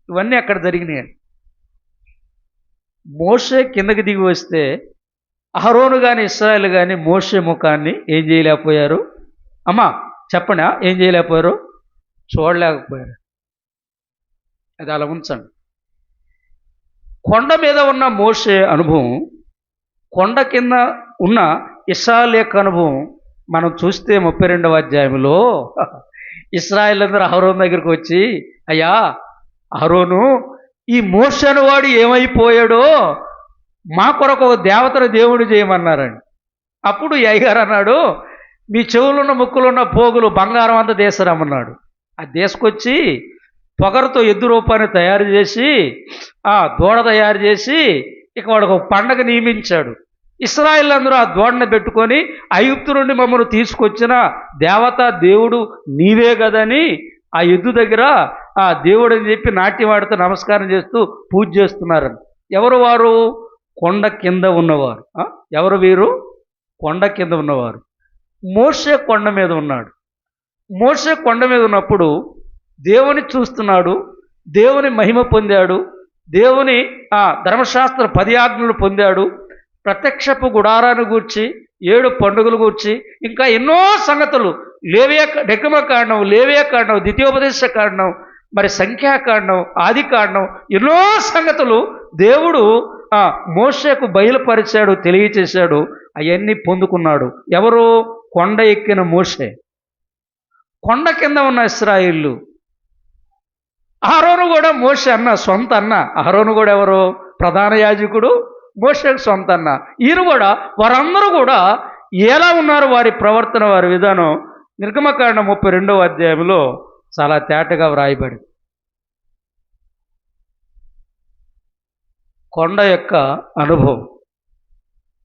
ఇవన్నీ అక్కడ జరిగినాయి. మోషే కిందకి దిగి వస్తే అహరోను కానీ ఇశ్రాయేలు కానీ మోషే ముఖాన్ని ఏం చేయలేకపోయారు? అమ్మా చెప్పండి, ఏం చేయలేకపోయారు? చూడలేకపోయారు. అది అలా ఉంచండి. కొండ మీద ఉన్న మోషే అనుభవం, కొండ కింద ఉన్న ఇశ్రాయేలు యొక్క అనుభవం మనం చూస్తే 32వ అధ్యాయంలో ఇశ్రాయేలు అందరూ అహరోను దగ్గరికి వచ్చి, అయ్యా అహరోను, ఈ మోషే అనేవాడు ఏమైపోయాడో మా కొరకు ఒక దేవతను దేవుడు చేయమన్నారండి. అప్పుడు ఈ అయ్యగారు అన్నాడు, మీ చెవులున్న ముక్కులున్న పోగులు బంగారం అంతా దేశరమ్మన్నాడు. అది తీసుకొచ్చి పొగరుతో ఎద్దు రూపాన్ని తయారు చేసి ఆ దూడ తయారు చేసి ఇక వాడికి ఒక పండగ నియమించాడు. ఇశ్రాయేలు అందరూ ఆ దూడని పెట్టుకొని ఐగుప్తు నుండి మమ్మల్ని తీసుకొచ్చిన దేవత దేవుడు నీవే కదని ఆ ఎద్దు దగ్గర ఆ దేవుడు అని చెప్పి నాట్యం ఆడుతూ నమస్కారం చేస్తూ పూజ చేస్తున్నారని. ఎవరు వారు? కొండ కింద ఉన్నవారు. ఎవరు వీరు? కొండ కింద ఉన్నవారు. మోషే కొండ మీద ఉన్నాడు. మోషే కొండ మీద ఉన్నప్పుడు దేవుని చూస్తున్నాడు, దేవుని మహిమ పొందాడు, దేవుని ధర్మశాస్త్ర 10 ఆజ్ఞలు పొందాడు, ప్రత్యక్షపు గుడారాన్ని గూర్చి 7 పండుగలు గూర్చి ఇంకా ఎన్నో సంగతులు, నిర్గమకాండం, లేవియాకాండం, ద్వితీయోపదేశ కాండం, మరి సంఖ్యాకాండం, ఆదికాండం, ఎన్నో సంగతులు దేవుడు మోషేకు బయలుపరిచాడు, తెలియచేశాడు. అవన్నీ పొందుకున్నాడు. ఎవరు? కొండ ఎక్కిన మోషే. కొండ కింద ఉన్న ఇశ్రాయేలు. అహరోను కూడా మోషే అన్న, సొంత అన్న. అహరోను కూడా ఎవరు? ప్రధాన యాజకుడు, మోషేకు సొంత అన్న. ఈయన కూడా, వారందరూ కూడా ఎలా ఉన్నారు? వారి ప్రవర్తన, వారి విధానం నిర్గమకాండం 32వ అధ్యాయంలో చాలా తేటగా వ్రాయబడి. కొండ యొక్క అనుభవం.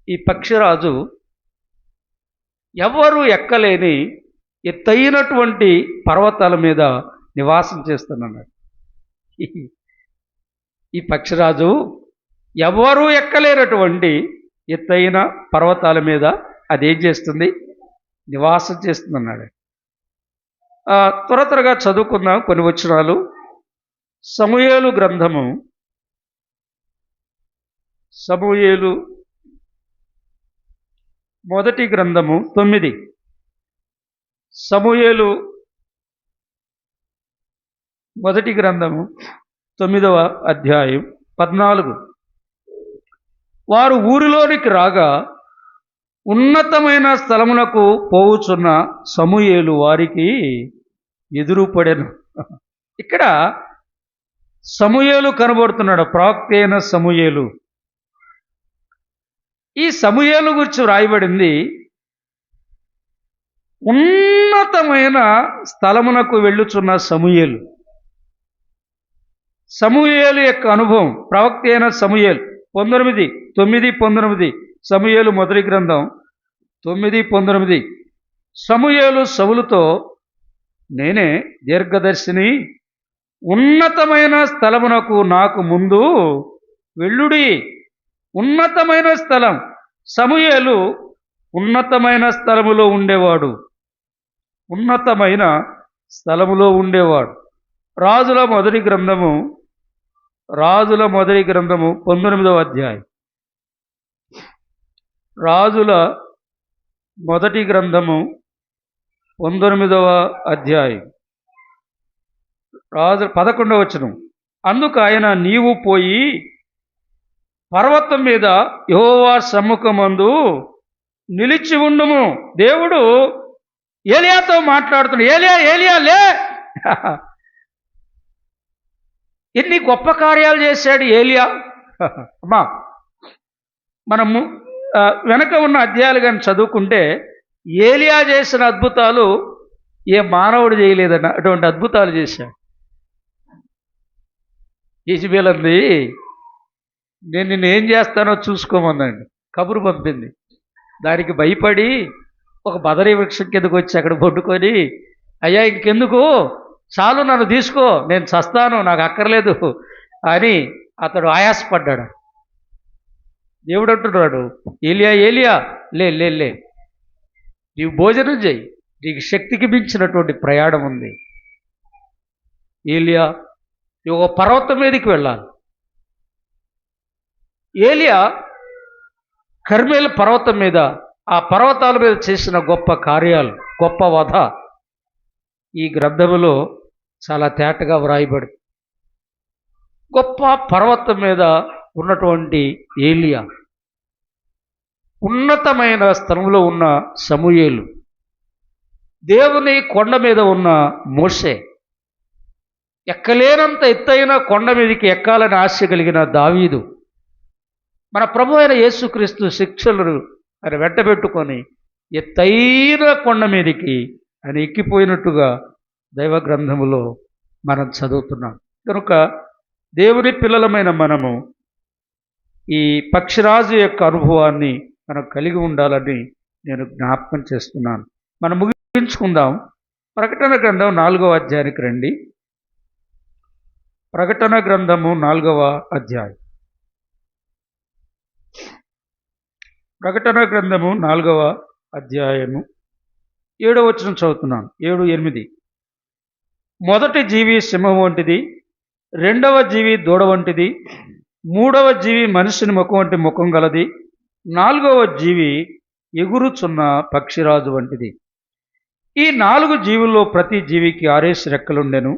ఈ పక్షిరాజు ఎవరు ఎక్కలేని ఎత్తైనటువంటి పర్వతాల మీద నివాసం చేస్తున్నాడు. ఈ పక్షిరాజు ఎవరు ఎక్కలేనటువంటి ఎత్తైన పర్వతాల మీద అదేం చేస్తుంది? నివాసం చేస్తున్నాడు. త్వరగా చదువుకుందాం కొన్ని వచనాలు. సమూయేలు గ్రంథము, సమూయేలు మొదటి గ్రంథము 9. సమూయేలు మొదటి గ్రంథము 9వ అధ్యాయం 14. వారు ఊరిలోనికి రాగా ఉన్నతమైన స్థలములకు పోవుచున్న సమూయేలు వారికి ఎదురుపడెను. ఇక్కడ సమూయేలు కనబడుతున్నాడు, ప్రవక్త అయిన సమూయేలు. ఈ సమూయేలు గురించి వ్రాయబడింది, ఉన్నతమైన స్థలమునకు వెళ్ళుచున్న సమూయేలు. సమూయేలు యొక్క అనుభవం, ప్రవక్త అయిన సమూయేలు 9:9 సమూయేలు మొదటి గ్రంథం 9:19. సమూయేలు సౌలుతో, నేనే దీర్ఘదర్శిని, ఉన్నతమైన స్థలమునకు నాకు ముందు వెళ్ళుడి. ఉన్నతమైన స్థలం. సమూయేలు ఉన్నతమైన స్థలములో ఉండేవాడు. ఉన్నతమైన స్థలములో ఉండేవాడు. రాజుల మొదటి గ్రంథము 19వ అధ్యాయం. రాజుల మొదటి గ్రంథము 19వ అధ్యాయం. 11వ వచనం. అందుకు ఆయన, నీవు పోయి పర్వతం మీద యెహోవా సమ్ముఖమందు నిలిచి ఉండుము. దేవుడు ఏలియాతో మాట్లాడుతున్నాడు. ఏలియా, ఏలియా లే. ఎన్ని గొప్ప కార్యాలు చేశాడు ఏలియా. అమ్మా, మనము వెనక ఉన్న అధ్యాయాలు కానీ చదువుకుంటే ఏలియా చేసిన అద్భుతాలు ఏ మానవుడు చేయలేదన్న అటువంటి అద్భుతాలు చేశాడు. యెజబెల్ అంది, నేను నిన్ను ఏం చేస్తానో చూసుకోమందండి. కబురు పంపింది. దానికి భయపడి ఒక బదరీ వృక్షం కిందకు వచ్చి అక్కడ పట్టుకొని, అయ్యా ఇంకెందుకు, చాలు, నన్ను తీసుకో, నేను చస్తాను, నాకు అక్కర్లేదు అని అతడు ఆయాసపడ్డాడు. దేవుడు అంటున్నాడు, ఏలియా, ఏలియా లే లే లే, నీవు భోజనం చేయి, నీకు శక్తికి మించినటువంటి ప్రయాణం ఉంది. ఏలియా, నువ్వు ఒక పర్వతం మీదకి వెళ్ళాలి. ఏలియా కర్మేలు పర్వతం మీద, ఆ పర్వతాల మీద చేసిన గొప్ప కార్యాలు, గొప్ప వధ ఈ గ్రంథములో చాలా తేటగా వ్రాయబడి, గొప్ప పర్వతం మీద ఉన్నటువంటి ఏలియా, ఉన్నతమైన స్థలంలో ఉన్న సమూయేలు, దేవుని కొండ మీద ఉన్న మోషే, ఎక్కలేనంత ఎత్తైన కొండ మీదకి ఎక్కాలని ఆశ కలిగిన దావీదు, మన ప్రభు అయిన యేసుక్రీస్తు శిక్షలను ఆయన వెంటబెట్టుకొని ఎత్తైన కొండ మీదకి ఆయన ఎక్కిపోయినట్టుగా దైవ గ్రంథములో మనం చదువుతున్నాం. కనుక దేవుని పిల్లలమైన మనము ఈ పక్షిరాజు యొక్క అనుభవాన్ని మనం కలిగి ఉండాలని నేను జ్ఞాపకం చేస్తున్నాను. మనం ముగించుకుందాం. ప్రకటన గ్రంథం 4వ అధ్యాయానికి రండి. ప్రకటన గ్రంథము 4వ అధ్యాయం. ప్రకటన గ్రంథము 4వ అధ్యాయము 7వ వచనం చదువుతున్నాను. 7, 8. మొదటి జీవి సింహం వంటిది, రెండవ జీవి దూడ వంటిది, మూడవ జీవి మనిషిని ముఖం వంటి ముఖం గలది, నాలుగవ జీవి ఎగురుచున్న పక్షిరాజు వంటిది. ఈ 4 జీవుల్లో ప్రతి జీవికి 6 రెక్కలుండెను.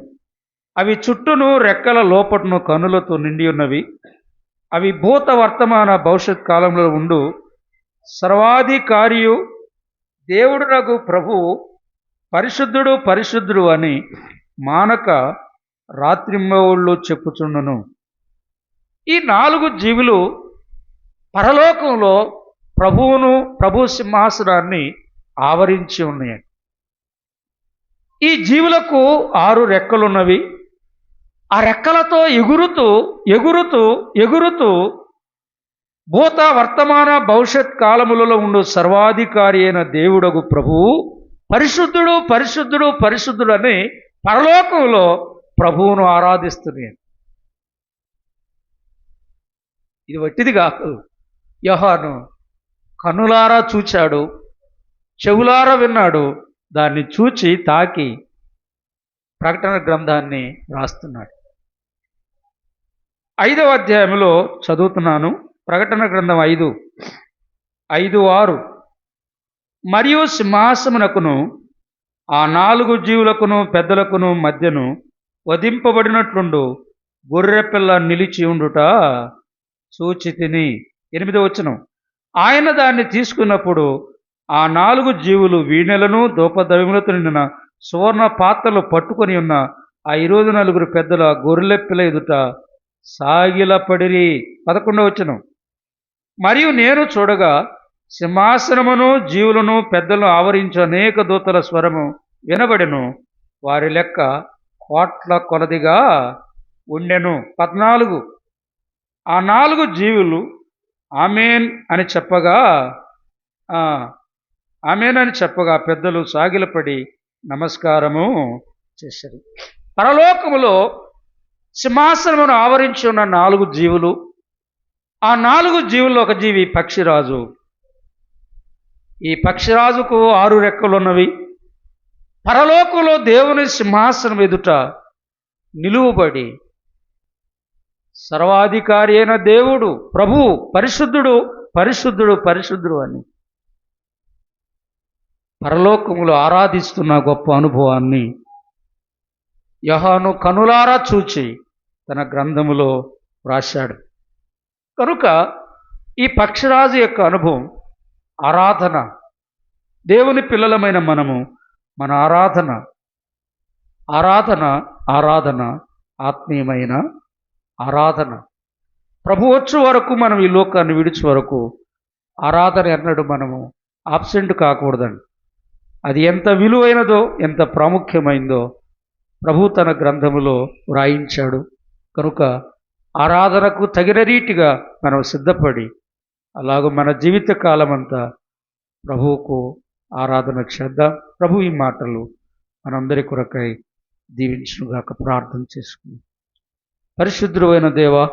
అవి చుట్టూను రెక్కల లోపటను కనులతో నిండి ఉన్నవి. అవి భూత వర్తమాన భవిష్యత్ కాలంలో ఉండు సర్వాధికారియు దేవుడునగు ప్రభువు పరిశుద్ధుడు పరిశుద్ధుడు అని మానక రాత్రింబవళ్ళు చెప్పుచుండును. ఈ 4 జీవులు పరలోకంలో ప్రభు సింహాసనాన్ని ఆవరించి ఉన్నాయి. ఈ జీవులకు 6 రెక్కలున్నవి. ఆ రెక్కలతో ఎగురుతూ ఎగురుతూ ఎగురుతూ భూత వర్తమాన భవిష్యత్ కాలములలో ఉండు సర్వాధికారి అయిన దేవుడగు ప్రభువు పరిశుద్ధుడు పరిశుద్ధుడు పరిశుద్ధుడు అని పరలోకంలో ప్రభువును ఆరాధిస్తున్నాయి. ఇది వట్టిది కాదు. యోహాను కన్నులారా చూచాడు, చెవులారా విన్నాడు, దాన్ని చూచి తాకి ప్రకటన గ్రంథాన్ని రాస్తున్నాడు. 5వ అధ్యాయంలో చదువుతున్నాను. ప్రకటన గ్రంథం 5:6. మరియు సింహాసమునకును ఆ 4 జీవులకును పెద్దలకును మధ్యను వధింపబడినట్లుండు గొర్రెపిల్ల నిలిచి ఉండుట చూచి తిని. 8వ వచనం. ఆయన దాన్ని తీసుకున్నప్పుడు ఆ 4 జీవులు వీణెలను ధూపద్రవ్యములతో నిండిన సువర్ణ పాత్రలు పట్టుకొని ఉన్న ఆ 24 పెద్దల గొర్రెపిల్ల ఎదుట సాగిలపడిరి. 11వ వచనం. మరియు నేను చూడగా సింహాసనమును జీవులను పెద్దలను ఆవరించు అనేక దూతల స్వరము వినబడెను. వారి లెక్క కోట్ల కొలదిగా ఉండెను. 14. ఆ 4 జీవులు ఆమేన్ అని చెప్పగా ఆమేన్ అని చెప్పగా పెద్దలు సాగిలపడి నమస్కారము చేశారు. పరలోకములో సింహాసనమును ఆవరించి ఉన్న 4 జీవులు, ఆ 4 జీవుల్లో ఒక జీవి పక్షిరాజు. ఈ పక్షిరాజుకు 6 రెక్కలున్నవి. పరలోకంలో దేవుని సింహాసనం ఎదుట నిలువబడి సర్వాధికారి అయిన దేవుడు ప్రభువు పరిశుద్ధుడు పరిశుద్ధుడు పరిశుద్ధుడు అని పరలోకములో ఆరాధిస్తున్న గొప్ప అనుభవాన్ని యోహాను కనులారా చూచి తన గ్రంథములో వ్రాశాడు. కనుక ఈ పక్షిరాజు యొక్క అనుభవం ఆరాధన, దేవుని పిల్లలమైన మనము మన ఆరాధన ఆరాధన ఆరాధన ఆత్మీయమైన ఆరాధన. ప్రభు వచ్చే వరకు మనం ఈ లోకాన్ని విడిచే వరకు ఆరాధన ఎన్నడూ మనము ఆబ్సెంట్ కాకూడదండి. అది ఎంత విలువైనదో ఎంత ప్రాముఖ్యమైందో ప్రభు తన గ్రంథములో వ్రాయించాడు. కనుక ఆరాధనకు తగిన రీతిగా మనం సిద్ధపడి అలాగూ మన జీవిత కాలమంతా ప్రభువుకు ఆరాధన చేద్దాం. ప్రభు ఈ మాటలు మనందరి కొరకై దీవించుగాక. ప్రార్థన చేసుకుందాం. పరిశుద్ధుడైన దేవా,